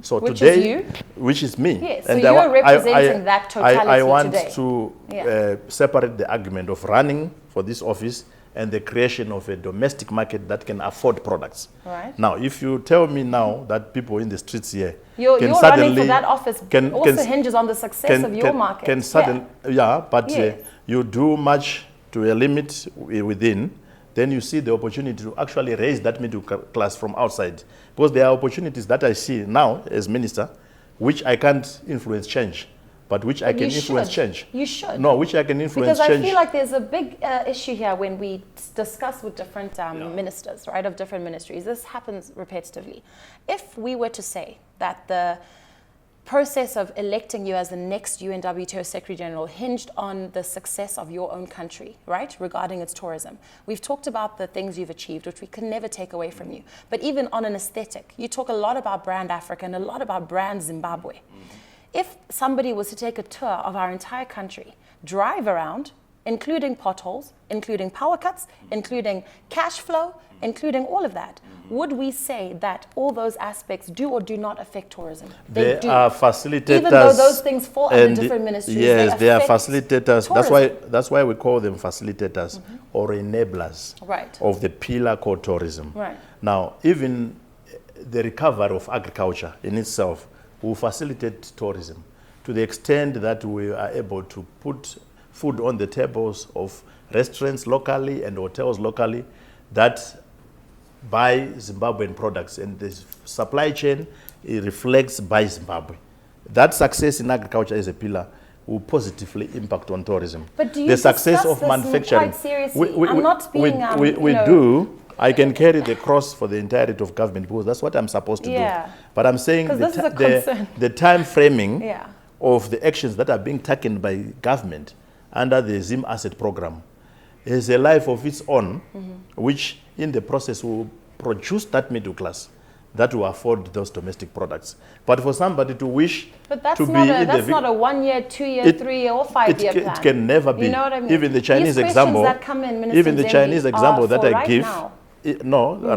So Which today, is you? which is me. Yes, so you're representing that totality I want today. to separate the argument of running for this office and the creation of a domestic market that can afford products. Right. Now, if you tell me now that people in the streets here You're can running suddenly... for that office also hinges on the success of your market. Can suddenly, but Yes. You do much to a limit within, then you see the opportunity to actually raise that middle class from outside. Because there are opportunities that I see now as minister, which I can't influence change, but which I can influence change. You should. No, which I can influence change. Because I feel like there's a big issue here when we discuss with different ministers, right, of different ministries. This happens repetitively. If we were to say that the process of electing you as the next UNWTO Secretary General hinged on the success of your own country, right, regarding its tourism. We've talked about the things you've achieved, which we can never take away from you. But even on an aesthetic, you talk a lot about brand Africa and a lot about brand Zimbabwe. If somebody was to take a tour of our entire country, drive around, including potholes, including power cuts, including cash flow, including all of that, would we say that all those aspects do or do not affect tourism? They are facilitators. Even though those things fall under different ministries. Yes, they are facilitators. Tourism. That's why we call them facilitators or enablers of the pillar called tourism. Right. Now, even the recovery of agriculture in itself will facilitate tourism to the extent that we are able to put food on the tables of restaurants locally and hotels locally that buy Zimbabwean products, and the supply chain reflects buy Zimbabwe. That success in agriculture as a pillar will positively impact on tourism. But do you the success discuss of manufacturing? Quite seriously? I'm not being. We do. I can carry the cross for the entirety of government because that's what I'm supposed to do. But I'm saying the time framing of the actions that are being taken by government under the Zim Asset Program is a life of its own, which in the process will produce that middle class that will afford those domestic products. But for somebody to wish to be that's not a 1 year, 2 year, 3 year, or 5 year plan. It can never be. You know what I mean? Even the Chinese example that come in, that I give,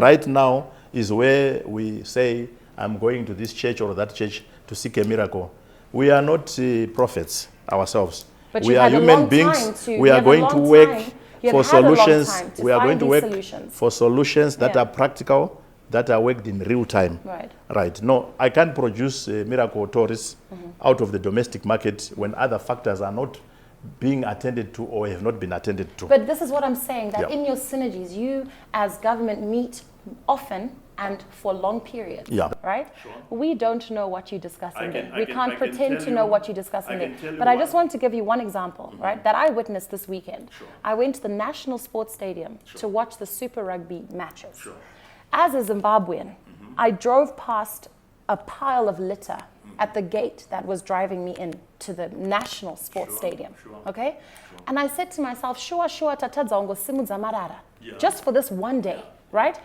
right now is where we say, I'm going to this church or that church to seek a miracle. We are not prophets ourselves. But we are human beings. We are going to work for solutions. We are going to work for solutions that are practical, that are worked in real time. Right. No, I can't produce miracle tourists out of the domestic market when other factors are not being attended to or have not been attended to. But this is what I'm saying, that in your synergies, you as government meet often and for long periods, right? Sure. We don't know what you discuss in there. We can't pretend to know what you discuss in there. But I just want to give you one example, right, that I witnessed this weekend. Sure. I went to the National Sports Stadium to watch the Super Rugby matches. Sure. As a Zimbabwean, I drove past a pile of litter at the gate that was driving me in to the National Sports Stadium, okay? And I said to myself, just for this one day, right?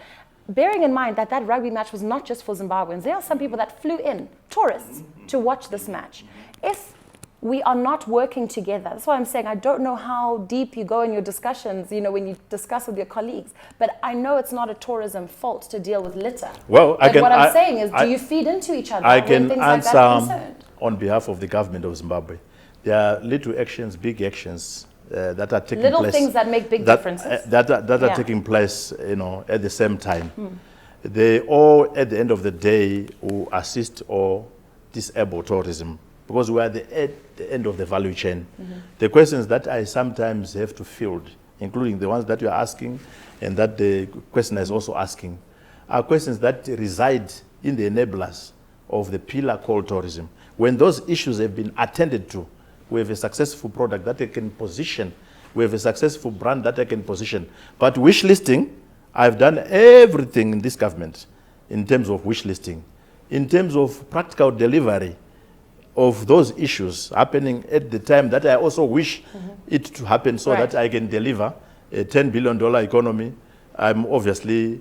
Bearing in mind that that rugby match was not just for Zimbabweans. There are some people that flew in, tourists, to watch this match. If we are not working together, that's why I'm saying I don't know how deep you go in your discussions, you know, when you discuss with your colleagues, but I know it's not a tourism fault to deal with litter. Well, what I'm saying is, do you feed into each other when things like that are concerned? On behalf of the government of Zimbabwe. There are little actions, big actions that are taking place. Little things that make big differences. That are taking place, you know, at the same time. They all, at the end of the day, will assist or disable tourism because we are at the end of the value chain. The questions that I sometimes have to field, including the ones that you are asking and that the questioner is also asking, are questions that reside in the enablers of the pillar called tourism. When those issues have been attended to, we have a successful product that I can position. We have a successful brand that I can position. But wish listing, I've done everything in this government in terms of wish listing. In terms of practical delivery of those issues happening at the time that I also wish it to happen so that I can deliver a $10 billion economy, I'm obviously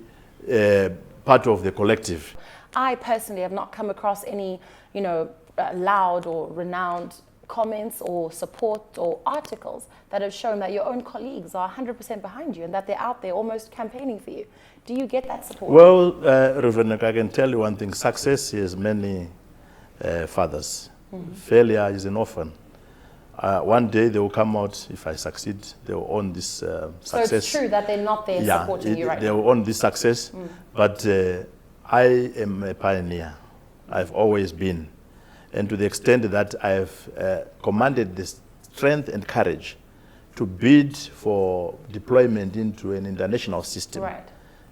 part of the collective. I personally have not come across any, you know, loud or renowned comments or support or articles that have shown that your own colleagues are 100% behind you and that they're out there almost campaigning for you. Do you get that support? Well, Ruvheneko, I can tell you one thing. Success has many fathers. Failure is an orphan. One day they will come out, if I succeed, they will own this success. So it's true that they're not there supporting you right they now? will own this success, but I am a pioneer. I've always been. And to the extent that I've commanded the strength and courage to bid for deployment into an international system,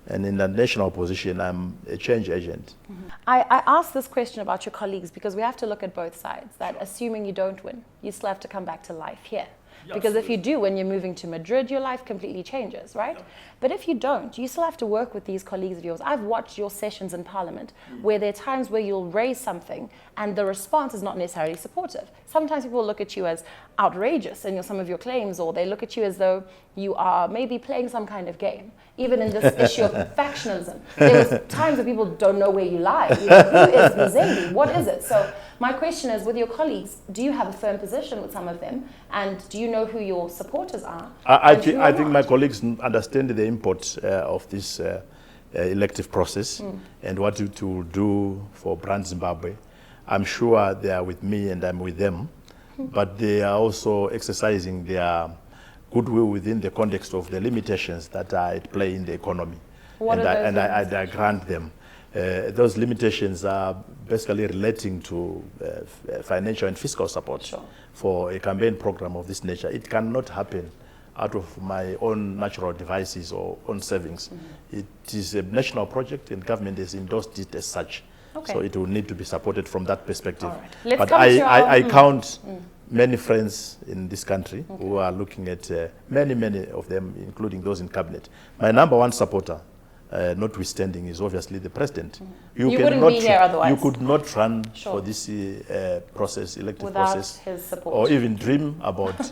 an international position, I'm a change agent. I asked this question about your colleagues because we have to look at both sides, that assuming you don't win, you still have to come back to life here. Because if you do, when you're moving to Madrid, your life completely changes, right? But if you don't, you still have to work with these colleagues of yours. I've watched your sessions in Parliament where there are times where you'll raise something and the response is not necessarily supportive. Sometimes people look at you as outrageous in some of your claims, or they look at you as though you are maybe playing some kind of game. Even in this issue of factionalism, there was times where people don't know where you lie. You know, who is Mzembi? What is it? So my question is, with your colleagues, do you have a firm position with some of them? And do you know who your supporters are? I think my colleagues understand the import of this elective process and what to do for Brand Zimbabwe. I'm sure they are with me and I'm with them, but they are also exercising their goodwill within the context of the limitations that are at play in the economy. I grant them. Those limitations are basically relating to financial and fiscal support for a campaign program of this nature. It cannot happen out of my own natural devices or own savings. It is a national project and government has endorsed it as such. So it will need to be supported from that perspective. But I count many friends in this country who are looking at many of them, including those in cabinet. My number one supporter, notwithstanding, is obviously the president. You wouldn't be here otherwise. You could not run for this process, elective without process, his support, or even dream about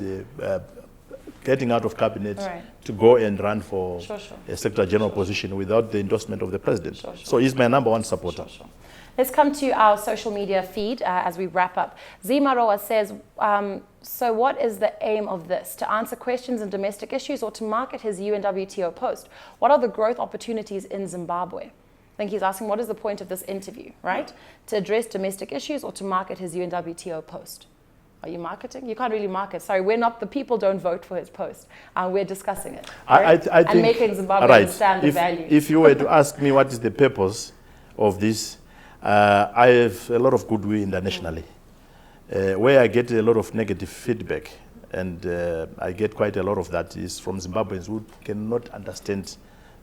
getting out of cabinet to go and run for a Secretary General position without the endorsement of the president. So he's my number one supporter. Let's come to our social media feed as we wrap up. Zimaroa says, so what is the aim of this? To answer questions on domestic issues or to market his UNWTO post? What are the growth opportunities in Zimbabwe? I think he's asking, what is the point of this interview, right? To address domestic issues or to market his UNWTO post? Are you marketing? You can't really market. Sorry, we're not, the people don't vote for his post. We're discussing it. I think, and making Zimbabwe understand the value. If you were to ask me what is the purpose of this, I have a lot of goodwill internationally. Where I get a lot of negative feedback, and I get quite a lot of that, is from Zimbabweans who cannot understand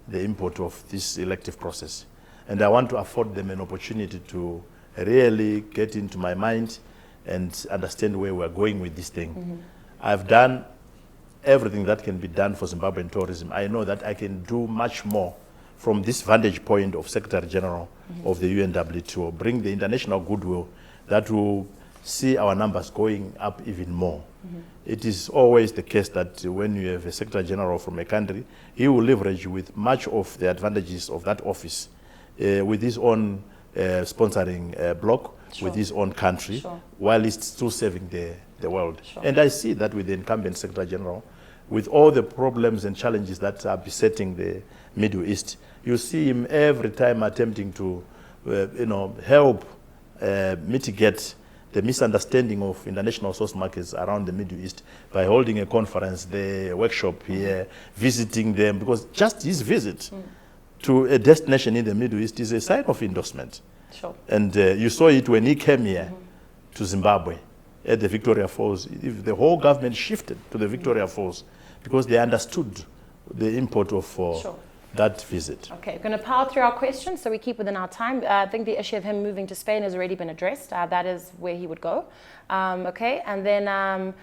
the import of this elective process. And I want to afford them an opportunity to really get into my mind and understand where we're going with this thing. I've done everything that can be done for Zimbabwean tourism. I know that I can do much more from this vantage point of Secretary General of the UNWTO, bring the international goodwill that will see our numbers going up even more. It is always the case that when you have a Secretary General from a country, he will leverage with much of the advantages of that office with his own sponsoring bloc, with his own country, while he's still serving the world. And I see that with the incumbent Secretary General, with all the problems and challenges that are besetting the Middle East, you see him every time attempting to help mitigate the misunderstanding of international source markets around the Middle East by holding a conference, a workshop here, visiting them, because just his visit to a destination in the Middle East is a sign of endorsement. And you saw it when he came here to Zimbabwe at the Victoria Falls. If the whole government shifted to the Victoria Falls because they understood the import of that visit. Okay, we're going to power through our questions so we keep within our time. I think the issue of him moving to Spain has already been addressed. That is where he would go. Okay, and then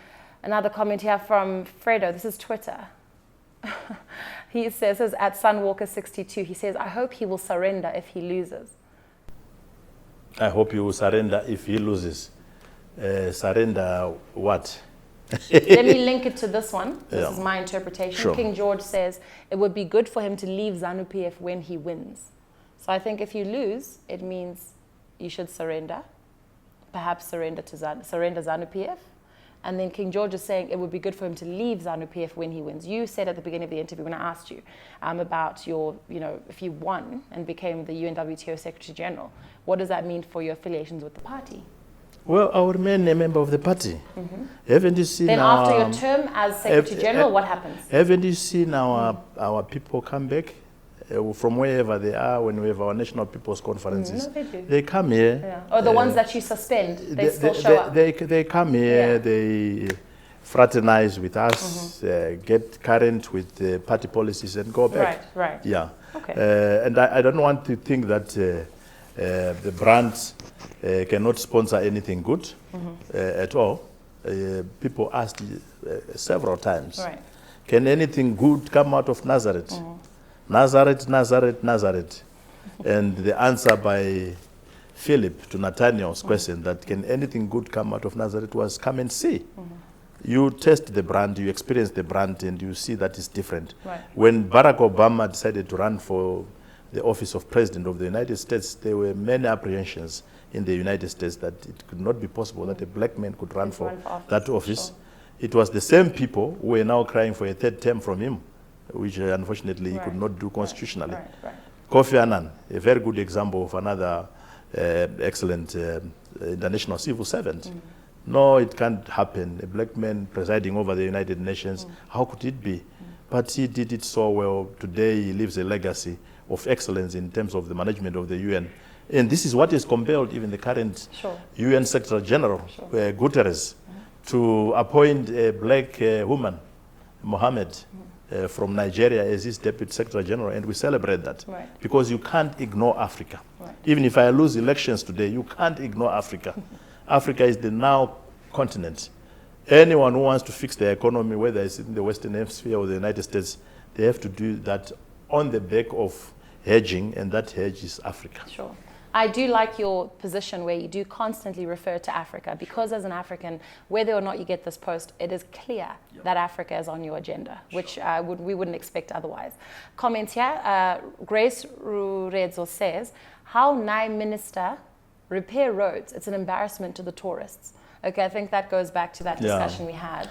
another comment here from Fredo. This is Twitter. He says at Sunwalker62, he says, I hope he will surrender if he loses. I hope he will surrender if he loses. Surrender what? Let me link it to this one. This is my interpretation. King George says it would be good for him to leave ZANU-PF when he wins. So I think if you lose, it means you should surrender. Perhaps surrender ZANU-PF. And then King George is saying it would be good for him to leave ZANU-PF when he wins. You said at the beginning of the interview when I asked you about your, if you won and became the UNWTO Secretary General, what does that mean for your affiliations with the party? Well, I will remain a member of the party. Haven't you seen then after your term as Secretary General, what happens? Haven't you seen our people come back from wherever they are when we have our National People's Conferences? No, they do. They come here. Yeah. Or the ones that you suspend, they still show up. They come here, they fraternize with us, get current with the party policies and go back. Right. Yeah. Okay. And I don't want to think that the brand cannot sponsor anything good at all. People asked several times, can anything good come out of Nazareth? Nazareth, Nazareth, Nazareth. And the answer by Philip to Nathaniel's question that can anything good come out of Nazareth was come and see. You test the brand, you experience the brand, and you see that it's different. When Barack Obama decided to run for the office of President of the United States, there were many apprehensions in the United States that it could not be possible that a black man could run for that office. It was the same people who were now crying for a third term from him, which unfortunately he could not do constitutionally. Kofi Annan, a very good example of another excellent international civil servant. No, it can't happen. A black man presiding over the United Nations, how could it be? But he did it so well. Today he leaves a legacy of excellence in terms of the management of the UN. And this is what has compelled even the current UN Secretary General, Guterres, to appoint a black woman, Mohammed, from Nigeria as his Deputy Secretary General, and we celebrate that. Because you can't ignore Africa. Even if I lose elections today, you can't ignore Africa. Africa is the now continent. Anyone who wants to fix their economy, whether it's in the Western Hemisphere or the United States, they have to do that on the back of hedging, and that hedge is Africa. Sure. I do like your position where you do constantly refer to Africa, because as an African, whether or not you get this post, it is clear that Africa is on your agenda, which we wouldn't expect otherwise. Comment here, Grace Ruredzo says, how Nai Minister repair roads? It's an embarrassment to the tourists. Okay, I think that goes back to that discussion we had.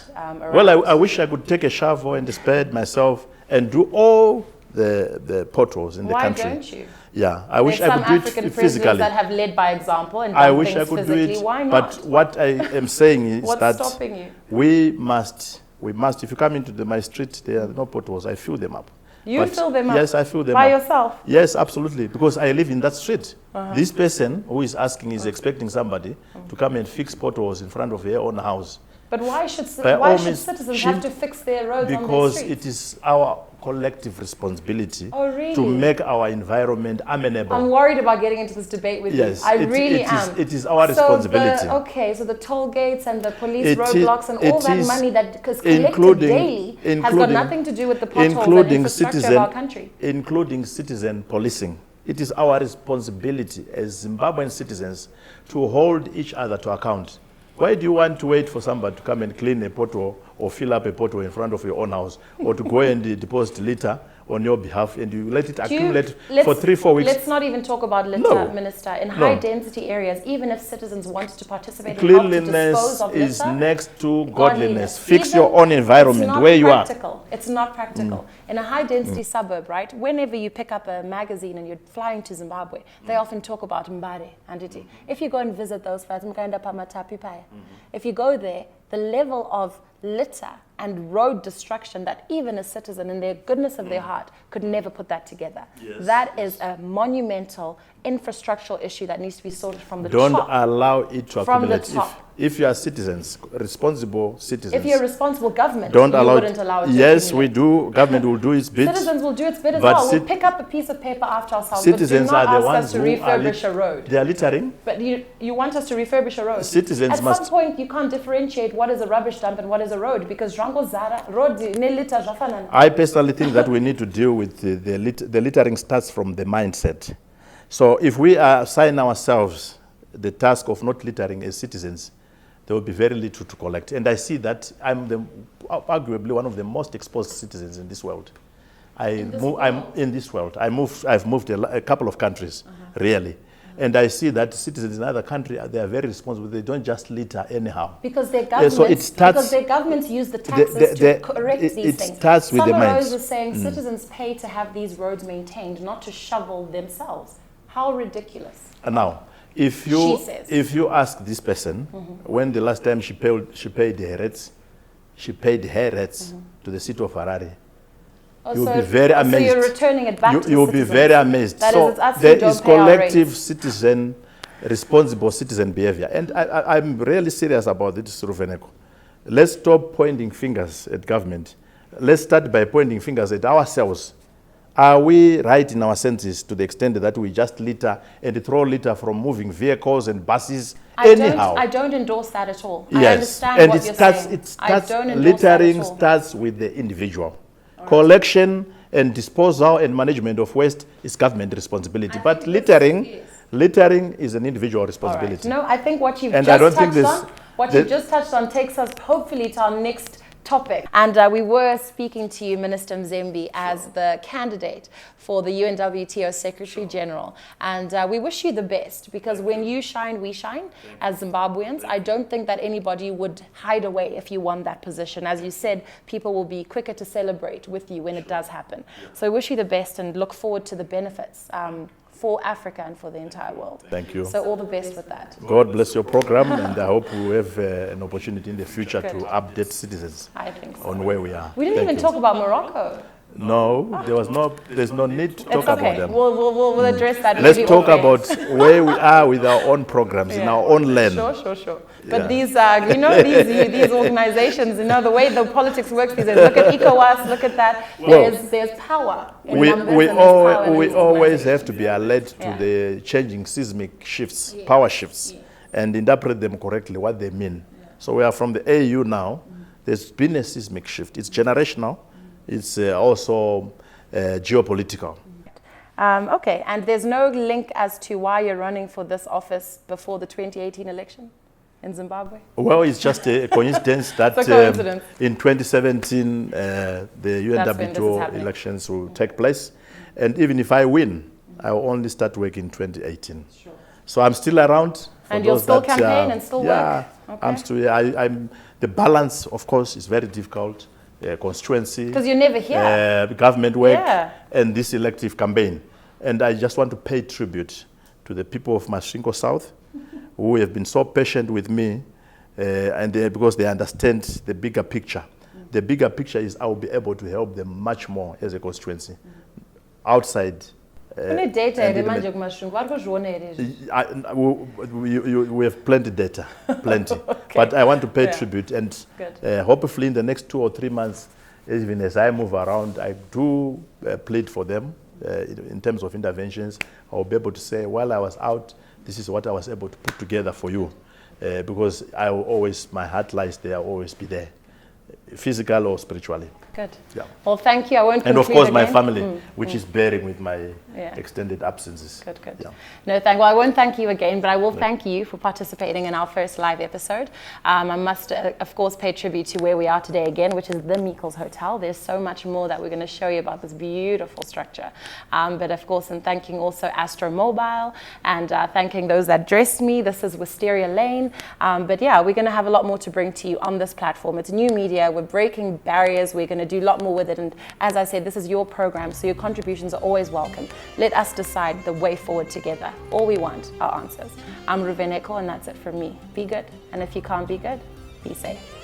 Well, I wish I could take a shovel and spade myself and do all the potholes in the country. Why don't you? Yeah, I wish I could do it physically. Some African presidents that have led by example and I done wish things I could physically. do it. Why not? But what I am saying is What's that stopping you? we must, if you come into my street, there are no potholes, I fill them up. You fill them up? Yes, I fill them up. By yourself? Yes, absolutely, because I live in that street. This person who is asking is expecting somebody to come and fix potholes in front of their own house. But why should citizens have to fix their roads on their Because streets? it is our collective responsibility really? to make our environment amenable. I'm worried about getting into this debate with you. I really am. It is our responsibility. So the toll gates and the police roadblocks and all that money that is collected daily has got nothing to do with the potholes and infrastructure of our country. Including citizen policing. It is our responsibility as Zimbabwean citizens to hold each other to account. Why do you want to wait for somebody to come and clean a pothole or fill up a pothole in front of your own house, or to go and deposit litter on your behalf and you let it accumulate for 3-4 weeks? Let's not even talk about litter, Minister. In high-density areas, even if citizens wanted to participate and help to dispose of litter, cleanliness is next to godliness. Fix your own environment where you are. It's not practical. In a high-density suburb, right, whenever you pick up a magazine and you're flying to Zimbabwe, they often talk about Mbare, Anditi. If you go and visit those flats, if you go there, the level of litter and road destruction that even a citizen in their goodness of their heart could never put that together. That is a monumental infrastructural issue that needs to be sorted from the top. Don't allow it to accumulate. From the top. If you are citizens, responsible citizens. If you're a responsible government, wouldn't allow it to Yes, we do. Government will do its bit. Citizens will do its bit as well. We'll pick up a piece of paper after ourselves. Citizens but do not are the ask ones us to who refurbish a road. They are littering. But you want us to refurbish a road. Citizens must. At some point, you can't differentiate what is a rubbish dump and what is a road, because I personally think that we need to deal with the littering starts from the mindset. So if we assign ourselves the task of not littering as citizens, there will be very little to collect. And I see that I'm arguably one of the most exposed citizens in this world. I'm in this world. I've moved a couple of countries, really. And I see that citizens in other countries, they are very responsible. They don't just litter anyhow. Because their governments, because their governments use the taxes to correct these things. It starts with the Summer minds. Rose is saying citizens pay to have these roads maintained, not to shovel themselves. How ridiculous. Now, if you ask this person, when the last time she paid her rates, to the city of Harare, you'll be very amazed. So you're returning it back to the You'll be very amazed. So there is collective citizen, responsible citizen behavior. And I'm really serious about this, Ruvheneko. Let's stop pointing fingers at government. Let's start by pointing fingers at ourselves. Are we right in our senses to the extent that we just litter and throw litter from moving vehicles and buses anyhow? I don't endorse that at all. Yes. I understand what you're saying. It starts littering starts with the individual. Collection and disposal and management of waste is government responsibility. But littering is an individual responsibility. No, I think what you've just touched on takes us hopefully to our next topic. And we were speaking to you, Minister Mzembi, as the candidate for the UNWTO Secretary General. And we wish you the best, because when you shine, we shine as Zimbabweans. I don't think that anybody would hide away if you won that position. As you said, people will be quicker to celebrate with you when it does happen. So I wish you the best and look forward to the benefits for Africa and for the entire world. Thank you. So all the best with that. God bless your program, and I hope we have an opportunity in the future to update citizens on where we are. We didn't even talk about Morocco. No, there's no need to talk about them. We'll address that. Let's talk about where we are with our own programs in our own land. Sure. But these, these organizations, the way the politics works these days. Look at ECOWAS, look at that. There's power in numbers. We always have to be alert to the changing seismic shifts, power shifts, and interpret them correctly, what they mean. So we are from the AU now. There's been a seismic shift. It's generational. It's also geopolitical. Okay, and there's no link as to why you're running for this office before the 2018 election in Zimbabwe? Well, it's just a coincidence that in 2017 the UNWTO elections will take place. And even if I win, I will only start work in 2018. Sure. So I'm still around. And you'll still campaign and still work? Yeah, okay. I'm still. The balance, of course, is very difficult. Constituency, because you're never here, government work, and this elective campaign. And I just want to pay tribute to the people of Masvingo South who have been so patient with me, because they understand the bigger picture. The bigger picture is I will be able to help them much more as a constituency outside. We have plenty data, plenty. But I want to pay tribute, and hopefully in the next 2 or 3 months, even as I move around, I do plead for them in terms of interventions. I'll be able to say, while I was out, this is what I was able to put together for you, because I will always, my heart lies there, I'll always be there, physical or spiritually. Good. Yeah. Well, thank you. I won't. And of course, my family, which is bearing with my extended absences. Good. Yeah. No, well, I won't thank you again, but I will thank you for participating in our first live episode. I must, of course, pay tribute to where we are today again, which is the Meikles Hotel. There's so much more that we're going to show you about this beautiful structure. But of course, I'm thanking also Astro Mobile and thanking those that dressed me. This is Wisteria Lane. But yeah, we're going to have a lot more to bring to you on this platform. It's new media. We're breaking barriers. We're going to do a lot more with it, and as I said, this is your program, so your contributions are always welcome. Let us decide the way forward together. All we want are answers. I'm Ruvheneko, and that's it from me. Be good, and if you can't be good, be safe.